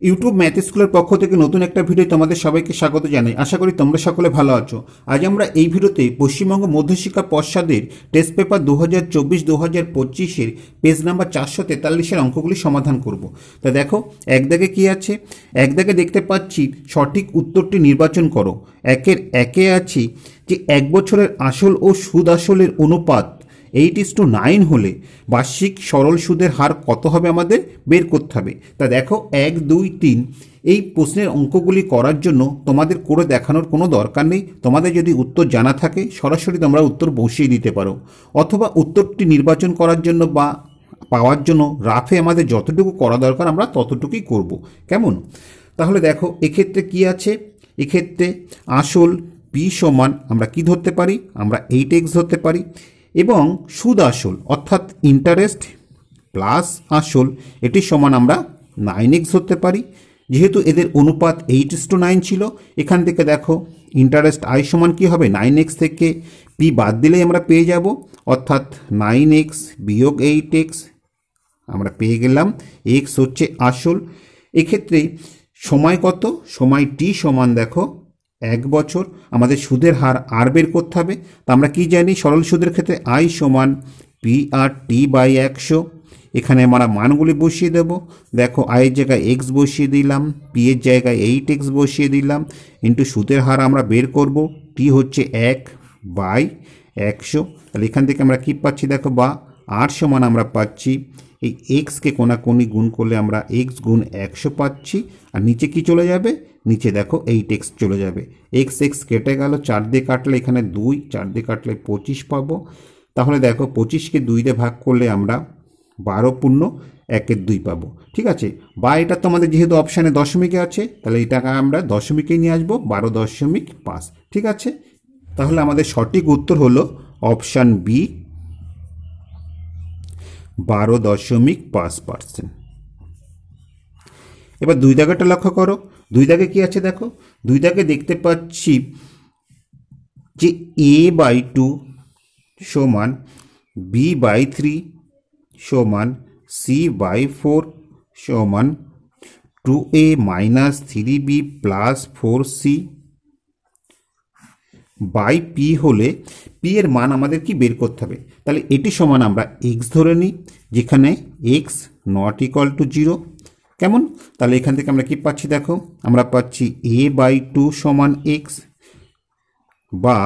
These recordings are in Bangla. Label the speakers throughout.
Speaker 1: ইউটিউব ম্যাথ স্কুলের পক্ষ থেকে নতুন একটা ভিডিও তোমাদের সবাইকে স্বাগত জানাই। আশা করি তোমরা সকলে ভালো আছো। আজ আমরা এই ভিডিওতে পশ্চিমবঙ্গ মধ্যশিক্ষা পর্ষদের টেস্ট পেপার 2024-2025 পেজ নাম্বার 443 অঙ্কগুলি সমাধান করব। তা দেখো, এক দাগে কি আছে? এক দাগে দেখতে পাচ্ছি সঠিক উত্তরটি নির্বাচন করো। একে আছে যে 1 বছরের আসল ও সুদ আসলের অনুপাত 8:9 হলে বার্ষিক সরল সুদের হার কত হবে আমাদের বের করতে হবে। তা দেখো, 1, 2, 3 এই প্রশ্নের অঙ্কগুলি করার জন্য তোমাদের করে দেখানোর কোনো দরকার নেই। তোমাদের যদি উত্তর জানা থাকে সরাসরি তোমরা উত্তর বসিয়ে দিতে পারো, অথবা উত্তরটি নির্বাচন করার জন্য বা পাওয়ার জন্য রাফে আমাদের যতটুকু করা দরকার আমরা ততটুকুই করব। কেমন? তাহলে দেখো, এক্ষেত্রে কি আছে? এক্ষেত্রে আসল পি সমান আমরা কি ধরতে পারি? আমরা 8x ধরতে পারি। এবং সুদ আসল অর্থাৎ ইন্টারেস্ট প্লাস আসল এটি সমান আমরা 9x ধরতে পারি। যেহেতু এদের অনুপাত 8:9 ছিল, এখান থেকে দেখো ইন্টারেস্ট আই সমান কী হবে? 9x থেকে পি বাদ দিলেই আমরা পেয়ে যাব, অর্থাৎ 9x বিয়োগ 8x আমরা পেয়ে গেলাম। x হচ্ছে আসল। এক্ষেত্রে সময় কত? সময় টি সমান দেখো 1 বছর। আমাদের সুদের হার আর বের করতে হবে। তা আমরা কি জানি? সরল সুদের ক্ষেত্রে আই সমান পি আর টি বাই 100। এখানে আমরা মানগুলি বসিয়ে দেব। দেখো, আয়ের জায়গায় এক্স বসিয়ে দিলাম, পি এর জায়গায় 8x বসিয়ে দিলাম, ইন্টু সুদের হার আমরা বের করব। টি হচ্ছে 1/100। তাহলে এখান থেকে আমরা কি পাচ্ছি? দেখো, বা আর সমান আমরা পাচ্ছি এই এক্সকে কোনাকুনি গুণ করলে আমরা এক্স গুণ 100 পাচ্ছি। আর নিচে কি চলে যাবে? নিচে দেখো 8x চলে যাবে। এক্স এক্স কেটে গেল, 4 দিয়ে কাটলে এখানে 2, 4 দিয়ে কাটলে 25 পাবো। তাহলে দেখো, 25কে 2 দিয়ে ভাগ করলে আমরা 12 × 1 = 2 পাবো। ঠিক আছে? বা এটা তো আমাদের যেহেতু অপশানে দশমিকে আছে, তাহলে এটাকে আমরা দশমিকেই নিয়ে আসবো, 12.5। ঠিক আছে? তাহলে আমাদের সঠিক উত্তর হলো অপশান বি, 12.5%। এবার 2 দাগেটা লক্ষ্য করো। 2 দাগে কি আছে দেখো? 2 দাগে দেখতে পাচ্ছি যে a/2 সমান b/3 সমান c/4 সমান 2a - 3b plus 4c by P হলে পি এর মান আমাদের কি বের করতে হবে? তাহলে এটি সমান আমরা এক্স ধরে নিই, যেখানে এক্স নট ইকুয়াল টু 0। কেমন? তাহলে এখান থেকে আমরা কি পাচ্ছি? দেখো, আমরা পাচ্ছি a/2 সমান এক্স, বা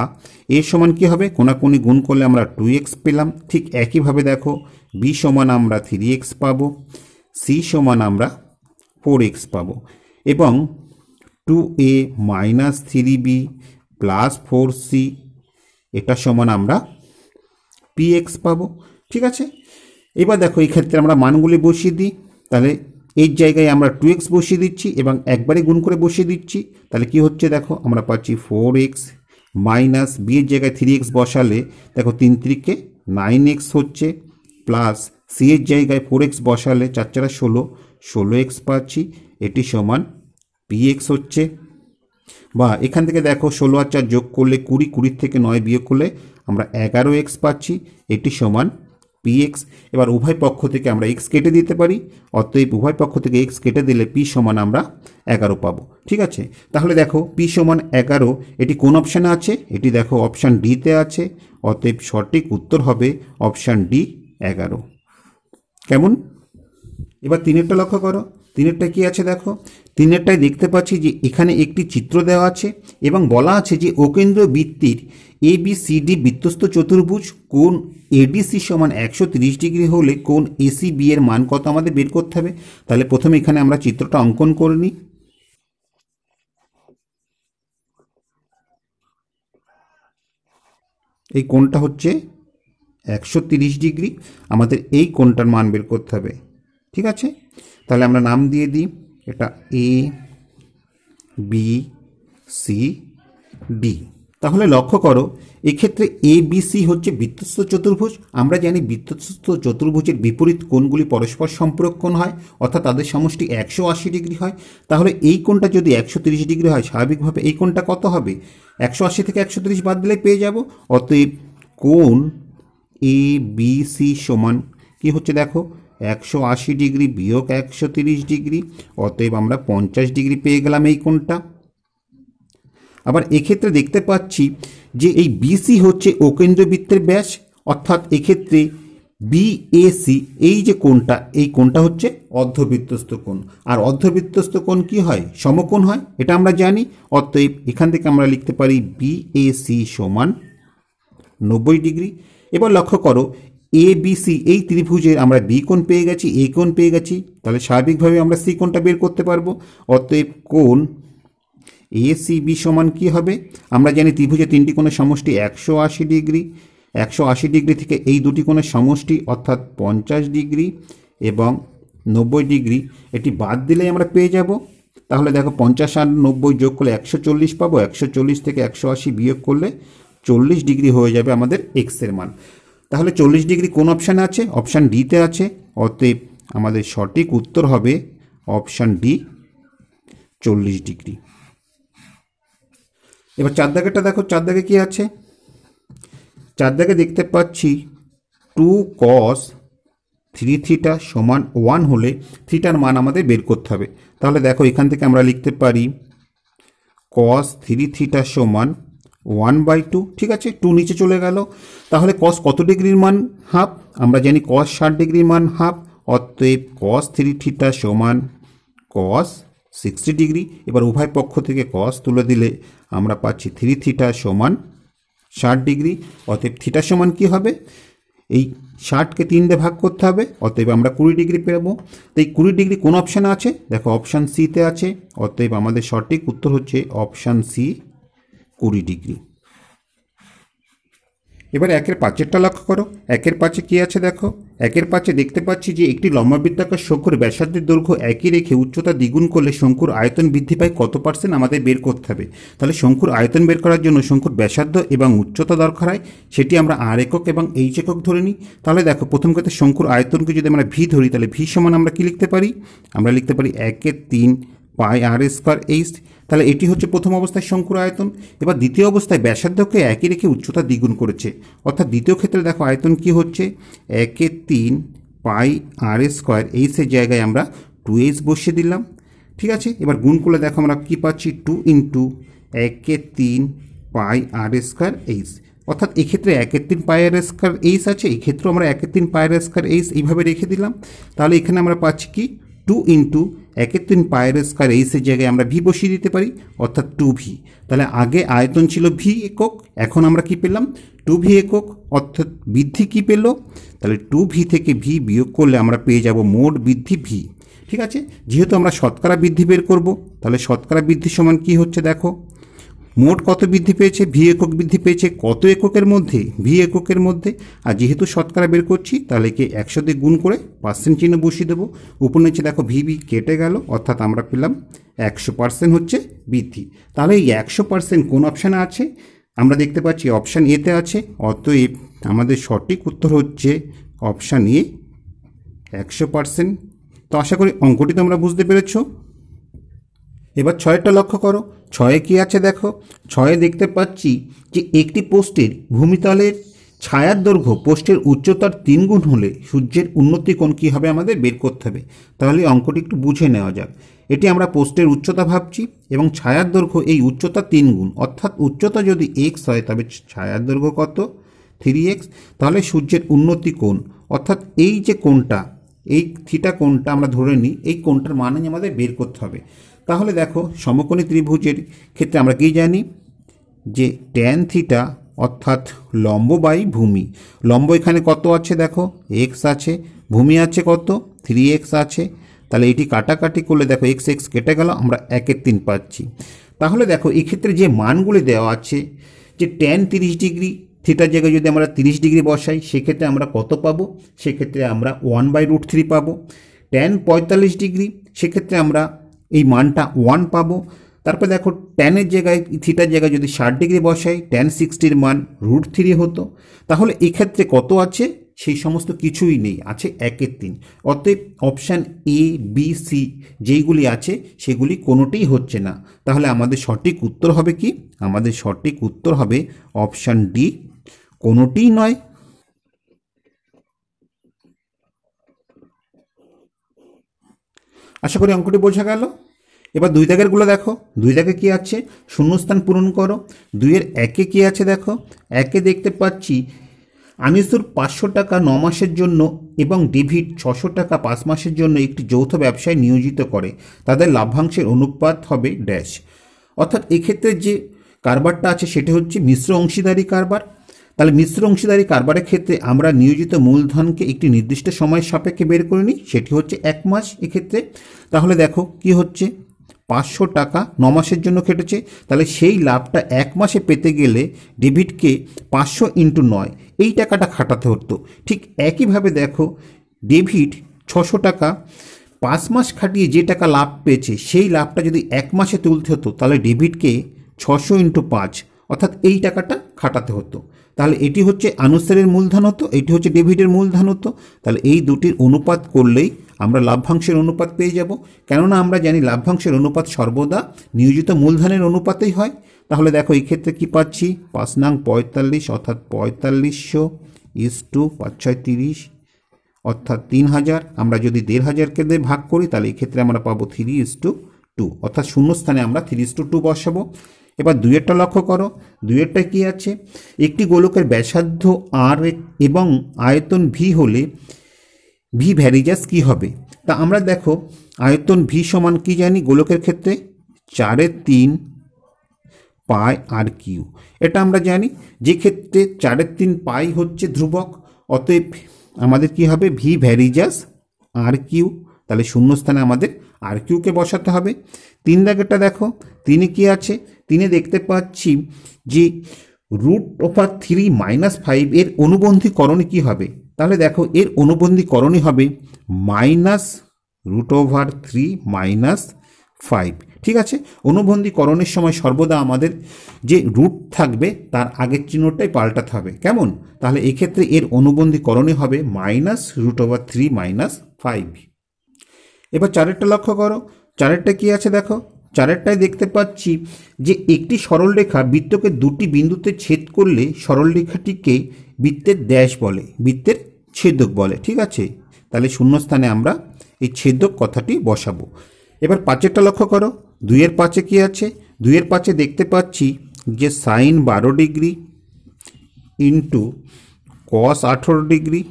Speaker 1: এ সমান কি হবে? কোনাকুনি গুণ করলে আমরা 2x পেলাম। ঠিক একইভাবে দেখো, বি সমান আমরা 3x পাবো, সি সমান আমরা 4x পাবো, এবং 2a - 3b প্লাস 4c এটা সমান আমরা px পাবো। ঠিক আছে? এবার দেখো, এই ক্ষেত্রে আমরা মানগুলি বসিয়ে দিই। তাহলে এর জায়গায় আমরা 2x বসিয়ে দিচ্ছি এবং একবারে গুণ করে বসিয়ে দিচ্ছি। তাহলে কি হচ্ছে? দেখো, আমরা পাচ্ছি 4x মাইনাস বি এর জায়গায় 3x বসালে দেখো 3 3 9x হচ্ছে, প্লাস সি এর জায়গায় 4x বসালে 4 4 16, 16x পাচ্ছি। এটি সমান px হচ্ছে। বা এখান থেকে দেখো, 16 আর 4 যোগ করলে 20, 20 থেকে 9 বিয়োগ করলে আমরা 11x পাচ্ছি। এটি সমান px। এবার উভয় পক্ষ থেকে আমরা x কেটে দিতে পারি, অতএব উভয় পক্ষ থেকে x কেটে দিলে p সমান আমরা 11 পাবো। ঠিক আছে? তাহলে দেখো, p সমান 11 এটি কোন অপশানে আছে? এটি দেখো অপশান ডিতে আছে, অতএব সঠিক উত্তর হবে অপশান ডি, 11। কেমন? এবার 3-এরটা লক্ষ্য করো। 3-এরটা কি আছে দেখো? 3-এরটায় দেখতে পাচ্ছি যে এখানে একটি চিত্র দেওয়া আছে এবং বলা আছে যে অকেন্দ্র বৃত্তির ABCD বৃত্তস্থ চতুর্ভুজ কোণ ADC সমান 130 ডিগ্রি হলে কোণ ACB এর মান কত আমাদের বের করতে হবে। তাহলে প্রথমে এখানে আমরা চিত্রটা অঙ্কন করে নিই। এই কোণটা হচ্ছে 130 ডিগ্রি, আমাদের এই কোণটার মান বের করতে হবে। ঠিক আছে? তাহলে আমরা নাম দিয়ে দিই, এটা এ বি সি ডি। তাহলে লক্ষ্য করো, এক্ষেত্রে ABC হচ্ছে বৃত্তস্থ চতুর্ভুজ। আমরা জানি বৃত্তস্থ চতুর্ভুজের বিপরীত কোণগুলি পরস্পর সম্পূরক কোণ হয়, অর্থাৎ তাদের সমষ্টি 180 ডিগ্রি হয়। তাহলে এই কোণটা যদি 130 ডিগ্রি হয়, স্বাভাবিকভাবে এই কোণটা কত হবে? 180 থেকে 130 বাদ দিলে পেয়ে যাব। অতএব কোণ ABC সমান কি হচ্ছে? দেখো, 180 ডিগ্রি বিয়োগ 130 ডিগ্রি, অতএব আমরা 50 ডিগ্রি পেয়ে গেলাম এই কোণটা। আবার এক্ষেত্রে দেখতে পাচ্ছি যে এই বিসি হচ্ছে অকেন্দ্রবৃত্তের ব্যাস, অর্থাৎ এক্ষেত্রে বিএসি এই যে কোণটা, এই কোণটা হচ্ছে অর্ধবৃত্তস্থ কোণ। আর অর্ধবৃত্তস্থ কোণ কি হয়? সমকোণ হয়, এটা আমরা জানি। অতএব এখান থেকে আমরা লিখতে পারি বিএসি সমান 90 ডিগ্রি। এবার লক্ষ্য করো, এ বিসি এই ত্রিভুজের আমরা বি কোণ পেয়ে গেছি, এ কোণ পেয়ে গেছি, তাহলে স্বাভাবিকভাবে আমরা সি কোণটা বের করতে পারবো। অতএব কোণ এসিবি সমান কি হবে? আমরা জানি ত্রিভুজের তিনটি কোণের সমষ্টি 180 ডিগ্রি। 180 ডিগ্রি থেকে এই দুটি কোণের সমষ্টি অর্থাৎ 50 ডিগ্রি এবং 90 ডিগ্রি, এটি বাদ দিলেই আমরা পেয়ে যাব। তাহলে দেখো 50 আর 90 যোগ করলে 140 পাবো। 140 থেকে 180 বিয়োগ করলে 40 ডিগ্রি হয়ে যাবে আমাদের এক্সের মান। তাহলে 40 ডিগ্রি কোন অপশানে আছে? অপশান ডিতে আছে। অতএব আমাদের সঠিক উত্তর হবে অপশান ডি, 40 ডিগ্রি। এবার চার দাগেরটা দেখো, চার দাগে কি আছে? চার দাগে দেখতে পাচ্ছি 2 cos 3 থিটা সমান 1 হলে থিটার মান আমাদের বের করতে হবে। তাহলে দেখো এখান থেকে আমরা লিখতে পারি cos 3 থিটা সমান 1/2। ঠিক আছে, 2 নিচে চলে গেল। তাহলে cos কত ডিগ্রির মান হাফ? আমরা জানি cos 60 ডিগ্রির মান হাফ। অতএব cos 3 থিটা সমান cos 60 ডিগ্রি। এবার উভয় পক্ষ থেকে cos তুলে দিলে আমরা পাচ্ছি 3 থিটা সমান 60 ডিগ্রি। অতএব থিটা সমান কি হবে? এই 60কে 3 দিয়ে ভাগ করতে হবে, অতএব আমরা 20 ডিগ্রি পেরবো। তো এই 20 ডিগ্রি কোন অপশানে আছে? দেখো অপশান সিতে আছে। অতএব আমাদের সঠিক উত্তর হচ্ছে অপশান সি, 20 ডিগ্রি। এবার 1/5টা লক্ষ্য করো। 1/5 কি আছে দেখো? 1/5 দেখতে পাচ্ছি যে একটি লম্বাবৃত্তাকার শঙ্কুর ব্যাসার্ধের দৈর্ঘ্য একই রেখে উচ্চতা দ্বিগুণ করলে শঙ্কুর আয়তন বৃদ্ধি পায় কত % আমাদের বের করতে হবে। তাহলে শঙ্কুর আয়তন বের করার জন্য শঙ্কুর ব্যাসার্ধ এবং উচ্চতা দরকার হয়, সেটি আমরা আর একক এবং এইচ একক ধরে নিই। তাহলে দেখো প্রথম কথা শঙ্কুর আয়তনকে যদি আমরা ভি ধরি, তাহলে ভি সমান আমরা কি লিখতে পারি? আমরা লিখতে পারি 1/3 পাই আর স্কয়ার এইচ। তাহলে এটি হচ্ছে প্রথম অবস্থায় শঙ্কুর আয়তন। এবার দ্বিতীয় অবস্থায় ব্যাসার্ধকে একই রেখে উচ্চতা দ্বিগুণ করেছে, অর্থাৎ দ্বিতীয় ক্ষেত্রে দেখো আয়তন কি হচ্ছে? 1/3 পাই আর স্কয়ার এইচের জায়গায় আমরা 2h বসিয়ে দিলাম। ঠিক আছে, এবার গুণ করলে দেখো আমরা কি পাচ্ছি? 2 × 1/3 পাই আর স্কয়ার এইচ। অর্থাৎ এক্ষেত্রে 1/3 পাই আর স্কয়ার এইচ আছে, এই ক্ষেত্রেও আমরা 1/3 পাই আর স্কয়ার এইচ এইভাবে রেখে দিলাম। তাহলে এখানে আমরা পাচ্ছি কি? 2 × 1/3 পাই আর স্কয়ার এইচের জায়গায় আমরা ভি বসিয়ে দিতে পারি, অর্থাৎ 2v। তাহলে আগে আয়তন ছিল ভি একক, এখন আমরা কি পেলাম? 2v একক। অর্থাৎ বৃদ্ধি কি পেল? তাহলে 2v থেকে ভি বিয়োগ করলে আমরা পেয়ে যাব মোট বৃদ্ধি ভি। ঠিক আছে, যেহেতু আমরা শতকরা বৃদ্ধি বের করব, তাহলে শতকরা বৃদ্ধি সমান কি হচ্ছে দেখো? মোট কত বৃদ্ধি পেয়েছে? ভি একক বৃদ্ধি পেয়েছে কত এককের মধ্যে? ভি এককের মধ্যে। আর যেহেতু শতকরা বের করছি, তাহলে কি 100 দিয়ে গুণ করে পার্সেন্ট চিহ্ন বসিয়ে দেবো। উপর নিচে দেখো ভি কেটে গেল, অর্থাৎ আমরা পেলাম 100% হচ্ছে বৃদ্ধি। তাহলে এই 100% কোন অপশানে আছে? আমরা দেখতে পাচ্ছি অপশান এতে আছে। অতএব আমাদের সঠিক উত্তর হচ্ছে অপশান এ, 100%। তো আশা করি অঙ্কটি তোমরা বুঝতে পেরেছ। এবার 6টা লক্ষ্য করো। 6-এ কি আছে দেখো? 6-এ দেখতে পাচ্ছি যে একটি পোস্টের ভূমিতলের ছায়ার দৈর্ঘ্য পোস্টের উচ্চতার 3 গুণ হলে সূর্যের উন্নতি কোণ কী হবে আমাদের বের করতে হবে। তাহলে অঙ্কটি একটু বুঝে নেওয়া যাক। এটি আমরা পোস্টের উচ্চতা ভাবছি এবং ছায়ার দৈর্ঘ্য এই উচ্চতা 3 গুণ, অর্থাৎ উচ্চতা যদি x হয় তবে ছায়ার দৈর্ঘ্য কত? 3x। তাহলে সূর্যের উন্নতি কোণ, অর্থাৎ এই যে কোণটা, এই থিটা কোণটা আমরা ধরে নিই, এই কোণটার মান আমাদের বের করতে হবে। তাহলে দেখো সমকোণী ত্রিভুজের ক্ষেত্রে আমরা কি জানি? যে ট্যান থিটা অর্থাৎ লম্ব বাই ভূমি। লম্ব এখানে কত আছে দেখো? x আছে। ভূমি আছে কত? 3x আছে। তাহলে এটি কাটাকাটি করলে দেখো x কেটে গেল, আমরা 1/3 পাচ্ছি। তাহলে দেখো এক্ষেত্রে যে মানগুলি দেওয়া আছে, যে ট্যান 30 ডিগ্রি থিটার জায়গায় যদি আমরা 30 ডিগ্রি বসাই, সেক্ষেত্রে আমরা কত পাবো? সেক্ষেত্রে আমরা 1/√3 পাবো। ট্যান 45 ডিগ্রি, সেক্ষেত্রে আমরা এই মানটা 1 পাবো। তারপর দেখো ট্যানের জায়গায় থিটার জায়গায় যদি 60 ডিগ্রি বসাই, ট্যান 60-র মান √3 হতো। তাহলে এক্ষেত্রে কত আছে? সেই সমস্ত কিছুই নেই, আছে 1/3। অতএব অপশান এ বি সি যেইগুলি আছে সেগুলি কোনোটিই হচ্ছে না। তাহলে আমাদের সঠিক উত্তর হবে কি? আমাদের সঠিক উত্তর হবে অপশান ডি, কোনোটিই নয়। আশা করি অঙ্কটি বোঝা গেল। এবার দুই দাগেরগুলো দেখো, দুই দাগে কী আছে, শূন্যস্থান পূরণ করো। দুইয়ের একে কী আছে দেখো, একে দেখতে পাচ্ছি আনিসুর 500 টাকা 9 মাসের জন্য এবং ডেভিড 600 টাকা 5 মাসের জন্য একটি যৌথ ব্যবসায় নিয়োজিত করে, তাদের লাভ্যাংশের অনুপাত হবে ড্যাশ। অর্থাৎ এক্ষেত্রে যে কারবারটা আছে সেটি হচ্ছে মিশ্র অংশীদারি কারবার। তাহলে মিশ্র অংশীদারি কারবারের ক্ষেত্রে আমরা নিয়োজিত মূলধনকে একটি নির্দিষ্ট সময়ের সাপেক্ষে বের করে নিই, সেটি হচ্ছে 1 মাস এক্ষেত্রে। তাহলে দেখো কি হচ্ছে, 500 টাকা 9 মাসের জন্য কেটেছে, তাহলে সেই লাভটা 1 মাসে পেতে গেলে ডেভিডকে 500 × 9 এই টাকাটা খাটাতে হতো। ঠিক একইভাবে দেখো ডেভিড 600 টাকা 5 মাস খাটিয়ে যে টাকা লাভ পেয়েছে সেই লাভটা যদি 1 মাসে তুলতে হতো তাহলে ডেভিডকে 600 × 5 অর্থাৎ এই টাকাটা খাটাতে হতো। তাহলে এটি হচ্ছে আনুসারের মূলধন হতো, এটি হচ্ছে ডেভিডের মূলধন হতো। তাহলে এই দুটির অনুপাত করলেই আমরা লাভ্যাংশের অনুপাত পেয়ে যাব, কেননা আমরা জানি লাভ্যাংশের অনুপাত সর্বদা নিয়োজিত মূলধনের অনুপাতেই হয়। তাহলে দেখো এই ক্ষেত্রে কী পাচ্ছি, 5 নং 45 অর্থাৎ 4500 = 5 6 30 অর্থাৎ 3000। আমরা যদি 1500কে দিয়ে ভাগ করি তাহলে এই ক্ষেত্রে আমরা পাবো 3:2 অর্থাৎ শূন্যস্থানে আমরা 3:2 বসাবো। এবার দুইয়েরটা লক্ষ্য করো, দুইয়েরটা কি আছে, একটি গোলকের ব্যাসার্ধ আর এবং আয়তন ভি হলে ভি ভ্যারিজাস কি হবে। তা আমরা দেখো আয়তন ভি সমান কি জানি গোলকের ক্ষেত্রে 4/3 পাই আর কিউ, এটা আমরা জানি। যে ক্ষেত্রে 4/3 পাই হচ্ছে ধ্রুবক, অতএব আমাদের কি হবে, ভি ভ্যারিজাস আর কিউ। তাহলে শূন্যস্থানে আমাদের আর কিউকে বসাতে হবে। 3 দাগেরটা দেখো, 3-এ কি আছে, 3-এ দেখতে পাচ্ছি যে √3 - 5 এর অনুবন্ধীকরণে কি হবে। তাহলে দেখো এর অনুবন্ধীকরণই হবে -√3 - 5। ঠিক আছে, অনুবন্ধীকরণের সময় সর্বদা আমাদের যে রুট থাকবে তার আগের চিহ্নটাই পাল্টাতে হবে, কেমন। তাহলে এক্ষেত্রে এর অনুবন্ধীকরণই হবে -√3 - 5। এবার 4-এরটা লক্ষ্য করো, 4-এরটা কি আছে দেখো, 4-এরটায় দেখতে পাচ্ছি যে একটি সরলরেখা বৃত্তকে দুটি বিন্দুতে ছেদ করলে সরলরেখাটিকে বৃত্তের ড্যাশ বলে, বৃত্তের ছেদক বলে। ঠিক আছে, তাহলে শূন্যস্থানে আমরা এই ছেদক কথাটি বসাবো। এবার 5-এরটা লক্ষ্য করো, 2-এর 5-এ কি আছে, 2-এর 5-এ দেখতে পাচ্ছি যে sin 12 degree into cos 18 degree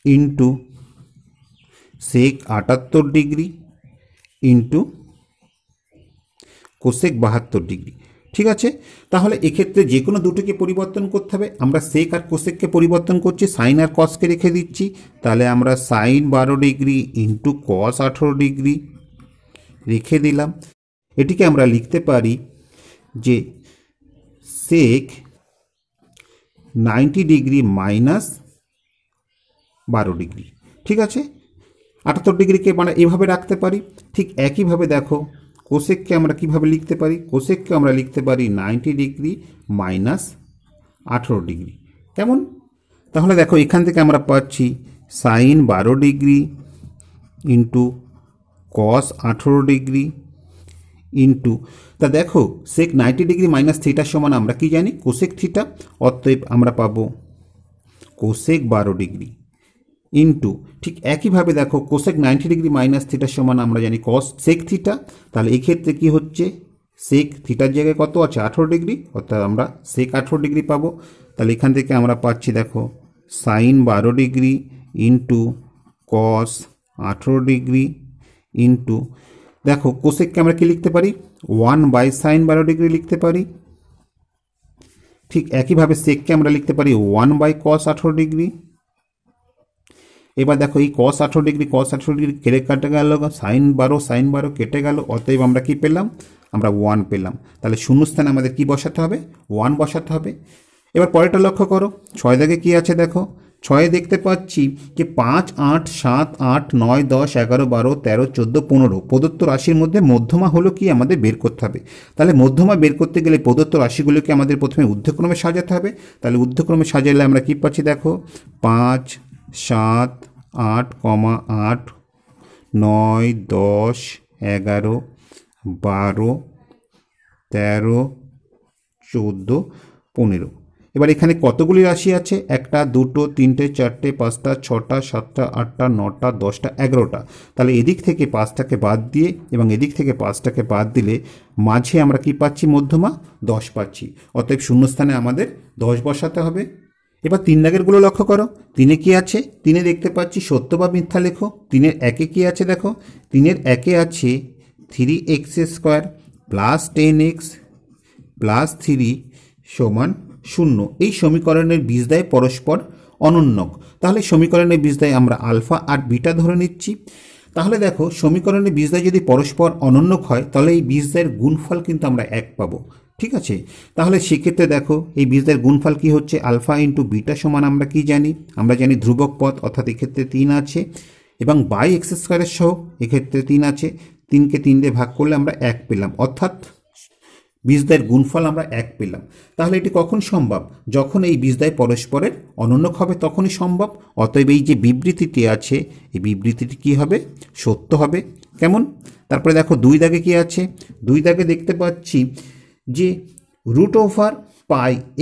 Speaker 1: into sec 78 degree into cosec 72 degree. ঠিক আছে, তাহলে এক্ষেত্রে যে কোনো দুটোকে পরিবর্তন করতে হবে। আমরা সেক আর কোসেককে পরিবর্তন করছি, সাইন আর কসকে রেখে দিচ্ছি। তাহলে আমরা sin 12 degree into cos 18 degree রেখে দিলাম। এটিকে আমরা লিখতে পারি যে সেক 90 ডিগ্রি মাইনাস 12 ডিগ্রি। ঠিক আছে, 78 ডিগ্রিকে আমরা এভাবে রাখতে পারি। ঠিক একইভাবে দেখো কোসেককে আমরা কিভাবে লিখতে পারি, কোসেককে আমরা লিখতে পারি 90 ডিগ্রি মাইনাস 18 ডিগ্রি, কেমন। তাহলে দেখো এখান থেকে আমরা পাচ্ছি sin 12 degree into cos 18 degree into, তা দেখো সেক 90 ডিগ্রি মাইনাস থিটার সমান আমরা কি জানি, কোসেক থিটা। অতএব আমরা পাবো কোসেক 12 ডিগ্রি ইন্টু, ঠিক একইভাবে দেখো কোসেক 90 ডিগ্রি মাইনাস থিটার সমান আমরা জানি কস সেক থিটা। তাহলে এই ক্ষেত্রে কি হচ্ছে, সেক থিটার জায়গায় কত আছে 18 ডিগ্রি, অর্থাৎ আমরা সেক 18 ডিগ্রি পাবো। তাহলে এখান থেকে আমরা পাচ্ছি দেখো sin 12 degree into cos 18 degree into, দেখো কোসেককে আমরা কি লিখতে পারি 1/sin 12 ডিগ্রি লিখতে পারি। ঠিক একইভাবে সেককে আমরা লিখতে পারি 1/cos 18 ডিগ্রি। এবার দেখো এই cos 18 ডিগ্রি কেটে কাটা গেল, sin 12 কেটে গেল, অতএব আমরা কি পেলাম, আমরা 1 পেলাম। তাহলে শূন্যস্থানে আমাদের কি বসাতে হবে, 1 বসাতে হবে। এবার পরেরটা লক্ষ্য করো, 6 দাগে কি আছে দেখো, 6-এ দেখতে পাচ্ছি যে 5 8 7 8 9 10 11 12 13 14 15 প্রদত্ত রাশির মধ্যে মধ্যমা হলো কি আমাদের বের করতে হবে। তাহলে মধ্যমা বের করতে গেলে প্রদত্ত রাশিগুলোকে আমাদের প্রথমে ঊর্ধ্বক্রমে সাজাতে হবে। তাহলে ঊর্ধ্বক্রমে সাজালে আমরা কি পাচ্ছি দেখো 5 7 8, 8 9 10 11 12 13 14 15। এবার এখানে কতগুলি রাশি আছে? একটা, দুটো, তিনটে, চারটে, পাঁচটা, ছটা, সাতটা, আটটা, নটা, 10টা, 11টা। তাহলে এদিক থেকে 5টাকে বাদ দিয়ে এবং এদিক থেকে 5টাকে বাদ দিলে মাঝে আমরা কি পাচ্ছি? মধ্যমা 10 পাচ্ছি। অতএব শূন্যস্থানে আমাদের 10 বসাতে হবে। এবার 3 দাগেরগুলো লক্ষ্য করো। 3-এ কি আছে? 3-এ দেখতে পাচ্ছি সত্য বা মিথ্যা লেখো। 3-এর 1-এ কি আছে দেখো? 3-এর 1-এ আছে 3x² প্লাস 10x প্লাস 3 সমান 0। এই সমীকরণের বীজদ্বয় পরস্পর অনন্যক। তাহলে সমীকরণের বীজদ্বয় আমরা আলফা আর বিটা ধরে নিচ্ছি। তাহলে দেখো সমীকরণের বীজদ্বয় যদি পরস্পর অনন্যক হয় তাহলে এই বীজদ্বয়ের গুণফল কিন্তু আমরা 1 পাবো। ঠিক আছে, তাহলে সেক্ষেত্রে দেখো এই বীজদ্বয়ের গুণফল কি হচ্ছে? আলফা ইন্টু বিটা সমান আমরা কি জানি? আমরা জানি ধ্রুবক পদ, অর্থাৎ এক্ষেত্রে 3 আছে এবং বাই x² সহ এক্ষেত্রে 3 আছে। 3কে 3 দিয়ে ভাগ করলে আমরা 1 পেলাম, অর্থাৎ বীজদ্বয়ের গুণফল আমরা 1 পেলাম। তাহলে এটি কখন সম্ভব? যখন এই বীজদ্বয় পরস্পরের অনন্যক হবে তখনই সম্ভব। অতএব এই যে বিবৃতিটি আছে এই বিবৃতিটি কি হবে? সত্য হবে। কেমন? তারপরে দেখো 2 দাগে কি আছে? 2 দাগে দেখতে পাচ্ছি যে √π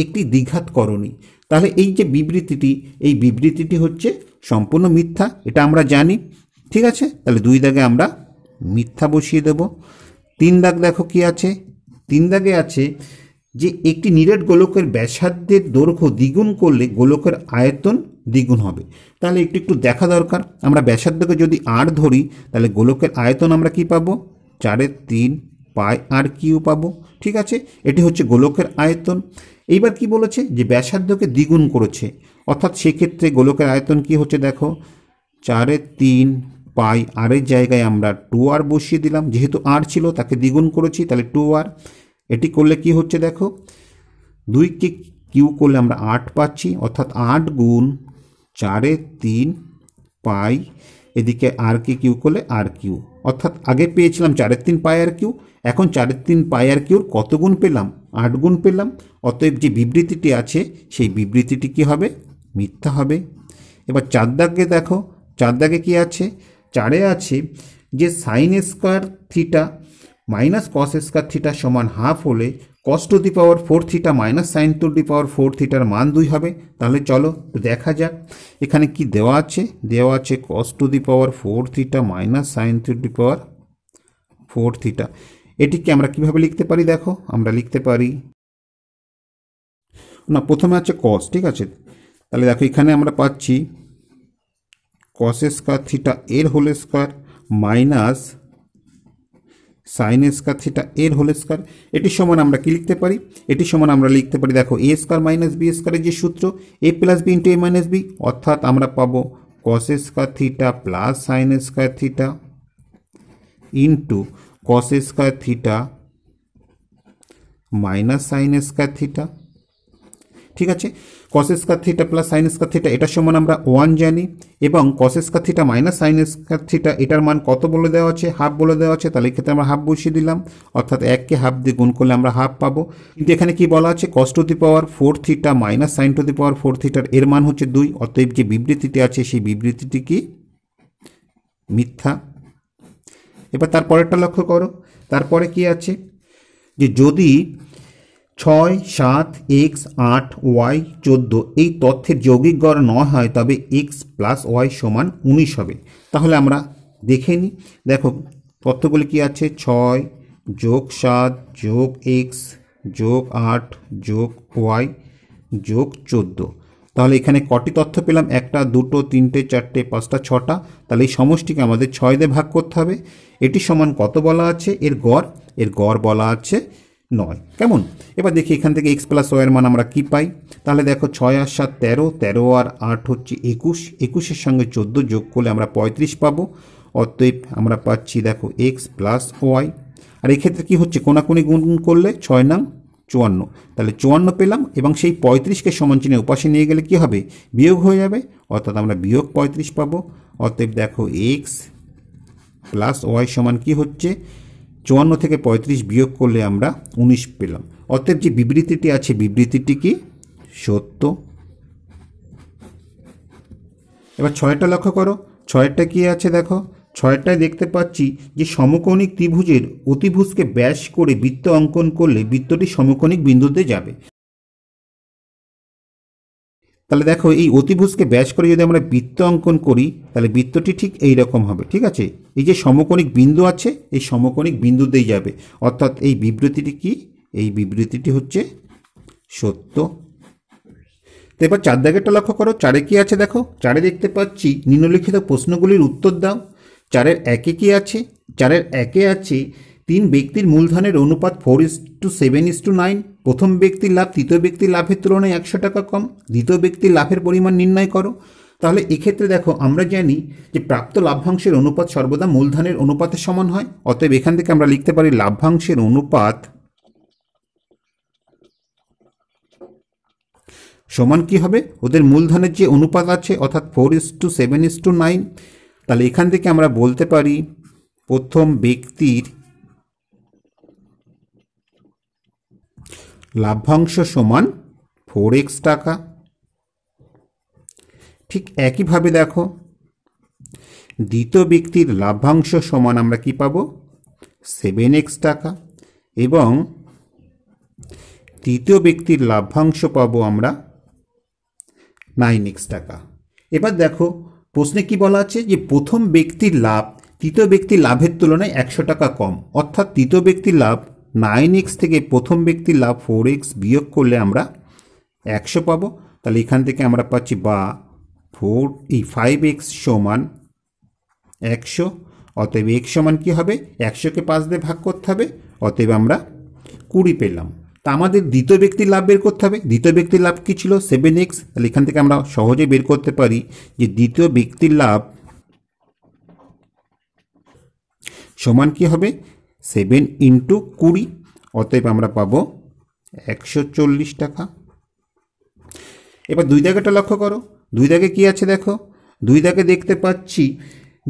Speaker 1: একটি দ্বিঘাত করণী। তাহলে এই যে বিবৃতিটি, এই বিবৃতিটি হচ্ছে সম্পূর্ণ মিথ্যা, এটা আমরা জানি। ঠিক আছে, তাহলে 2 দাগে আমরা মিথ্যা বসিয়ে দেব। 3 দাগ দেখো কি আছে? 3 দাগে আছে যে একটি নিরেট গোলকের ব্যাসার্ধের দৈর্ঘ্য দ্বিগুণ করলে গোলকের আয়তন দ্বিগুণ হবে। তাহলে একটু দেখা দরকার। আমরা ব্যাসার্ধকে যদি r ধরি তাহলে গোলকের আয়তন আমরা কি পাবো? 4/3 πr³ পাবো। ঠিক আছে, এটি হচ্ছে গোলকের আয়তন। এইবার কি বলেছে? যে ব্যাসার্ধকে দ্বিগুণ করেছে, অর্থাৎ সেক্ষেত্রে গোলকের আয়তন কি হচ্ছে দেখো? 4/3 πr এর জায়গায় আমরা 2r বসিয়ে দিলাম। যেহেতু r ছিল তাকে দ্বিগুণ করেছি, তাহলে 2r। এটি করলে কি হচ্ছে দেখো? 2কে কিউ করলে আমরা 8 পাচ্ছি, অর্থাৎ 8 গুণ 4/3 π, এদিকে rকে কিউ করলে r³। অর্থাৎ আগে পেয়েছিলাম 4/3 πr³, এখন 4/3 πr³ কত গুণ পেলাম? 8 গুণ পেলাম। অতএব যে বিবৃতিটি আছে সেই বিবৃতিটি কি হবে? মিথ্যা হবে। এবার 4 দাগে দেখো। 4 দাগে কি আছে? 4-এ আছে যে sin² মাইনাস cos² সমান হাফ হলে cos⁴θ মাইনাস sin⁴θ মান 2 হবে। তাহলে চলো দেখা যাক এখানে কি দেওয়া আছে। দেওয়া আছে cos⁴θ মাইনাস sin⁴θ। এটিকে আমরা কিভাবে লিখতে পারি দেখো? আমরা লিখতে পারি না, প্রথমে আছে cos। ঠিক আছে, তাহলে দেখো এখানে আমরা পাচ্ছি cos² এর হোল স্কয়ার মাইনাস sin² এর হোল স্কয়ার। এটি সমান আমরা কি লিখতে পারি? এটি সমান আমরা লিখতে পারি দেখো a² মাইনাস b² এর যে সূত্র a plus b into a minus b, অর্থাৎ আমরা পাবো cos² plus sin² into cos² minus sin²। ঠিক আছে, cos² প্লাস sin² এটার সমান আমরা 1 জানি এবং cos² মাইনাস sin² এটার মান কত বলে দেওয়া আছে? হাফ বলে দেওয়া আছে। তাহলে এক্ষেত্রে আমরা হাফ বসিয়ে দিলাম, অর্থাৎ 1কে হাফ দিয়ে গুণ করলে আমরা হাফ পাবো। কিন্তু এখানে কি বলা আছে? cos⁴θ মাইনাস sin⁴θ এর মান হচ্ছে 2। অতএব যে বিবৃতিটি আছে সেই বিবৃতিটি কি? মিথ্যা। এবার তারপরেরটা লক্ষ্য করো। তারপরে কি আছে? যে যদি 6, 7, x, 8, y, 14 এই তথ্যের যৌগিক গড় 9 হয় তবে x প্লাস y সমান 19 হবে। তাহলে আমরা দেখে নিই। দেখো তথ্যগুলি কি আছে? 6 যোগ 7 যোগ x যোগ 8 যোগ y যোগ 14। তাহলে এখানে কটি তথ্য পেলাম? 1টা, 2টো, 3টে, 4টে, 5টা, 6টা। তাহলে এই সমষ্টিকে আমাদের 6 দিয়ে ভাগ করতে হবে। এটি সমান কত বলা আছে? এর গড়, এর গড় বলা আছে 9। কেমন? এবার দেখি এখান থেকে x প্লাস y এর মান আমরা কি পাই। তাহলে দেখো 6 আর 7 13, 13 আর 8 হচ্ছে 21, 21-এর সঙ্গে 14 যোগ করলে আমরা 35 পাবো। অতএব আমরা পাচ্ছি দেখো x প্লাস y। আর এক্ষেত্রে কি হচ্ছে? কোনাকুনি গুণ করলে 6 নং 54, তাহলে 54 পেলাম এবং সেই 35কে সমান চিহ্নে উপাশে নিয়ে গেলে কি হবে? বিয়োগ হয়ে যাবে, অর্থাৎ আমরা বিয়োগ 35 পাবো। অতএব দেখো x প্লাস y সমান কি হচ্ছে? 54 থেকে 35 বিয়োগ করলে আমরা 19 পেলাম। অতএব যে বিবৃতিটি আছে বিবৃতিটি কি? সত্য। এবার 6টা লক্ষ্য করো। 6টা কি আছে দেখো? 6টায় দেখতে পাচ্ছি যে সমকোণিক ত্রিভুজের অতিভুজকে ব্যাস করে বৃত্ত অঙ্কন করলে বৃত্তটি সমকোণিক বিন্দুতে যাবে। তাহলে দেখো এই অতিভুজকে ব্যাস করে যদি আমরা বৃত্ত অঙ্কন করি তাহলে বৃত্তটি ঠিক এই রকম হবে, ঠিক আছে। এই যে সমকোণিক বিন্দু আছে এই সমকোণিক বিন্দুতেই যাবে, অর্থাৎ এই বিবৃতিটি কি, এই বিবৃতিটি হচ্ছে সত্য। তো এবার 4 দাগেরটা লক্ষ্য করো, 4-এ কি আছে দেখো, 4-এ দেখতে পাচ্ছি নিম্নলিখিত প্রশ্নগুলির উত্তর দাও। 4-এর 1-এ কি আছে, 4-এর 1-এ আছে 3 ব্যক্তির মূলধনের অনুপাত 4:7:9। প্রথম ব্যক্তির লাভ তৃতীয় ব্যক্তির লাভের তুলনায় 100 টাকা কম, দ্বিতীয় ব্যক্তির লাভের পরিমাণ নির্ণয় করো। তাহলে এক্ষেত্রে দেখো আমরা জানি যে প্রাপ্ত লাভ্যাংশের অনুপাত সর্বদা মূলধনের অনুপাতের সমান হয়, অতএব এখান থেকে আমরা লিখতে পারি লাভ্যাংশের অনুপাত সমান কি হবে, ওদের মূলধনের যে অনুপাত আছে অর্থাৎ 4:7:9। তাহলে এখান থেকে আমরা বলতে পারি প্রথম ব্যক্তির লাভ্যাংশ সমান 4x টাকা। ঠিক একইভাবে দেখো দ্বিতীয় ব্যক্তির লাভ্যাংশ সমান আমরা কি পাবো 7x টাকা, এবং তৃতীয় ব্যক্তির লাভ্যাংশ পাবো আমরা 9x টাকা। এবার দেখো প্রশ্নে কি বলা আছে যে প্রথম ব্যক্তির লাভ তৃতীয় ব্যক্তির লাভের তুলনায় 100 টাকা কম, অর্থাৎ তৃতীয় ব্যক্তির লাভ 9x থেকে প্রথম ব্যক্তির লাভ 4x বিয়োগ করলে আমরা 100 পাবো। তাহলে এখান থেকে আমরা পাচ্ছি বা 5x সমান 100, অতএব x সমান কি হবে, 100কে 5 দিয়ে ভাগ করতে হবে, অতএব আমরা 20 পেলাম। তা আমাদের দ্বিতীয় ব্যক্তির লাভ বের করতে হবে। দ্বিতীয় ব্যক্তির লাভ কি ছিল 7x, তাহলে এখান থেকে আমরা সহজে বের করতে পারি যে দ্বিতীয় ব্যক্তির লাভ সমান কি হবে 7 × 20, অতএব আমরা পাবো 140 টাকা। এবার 2 দাগেটা লক্ষ্য করো, 2 দাগে কি আছে দেখো, 2 দাগে দেখতে পাচ্ছি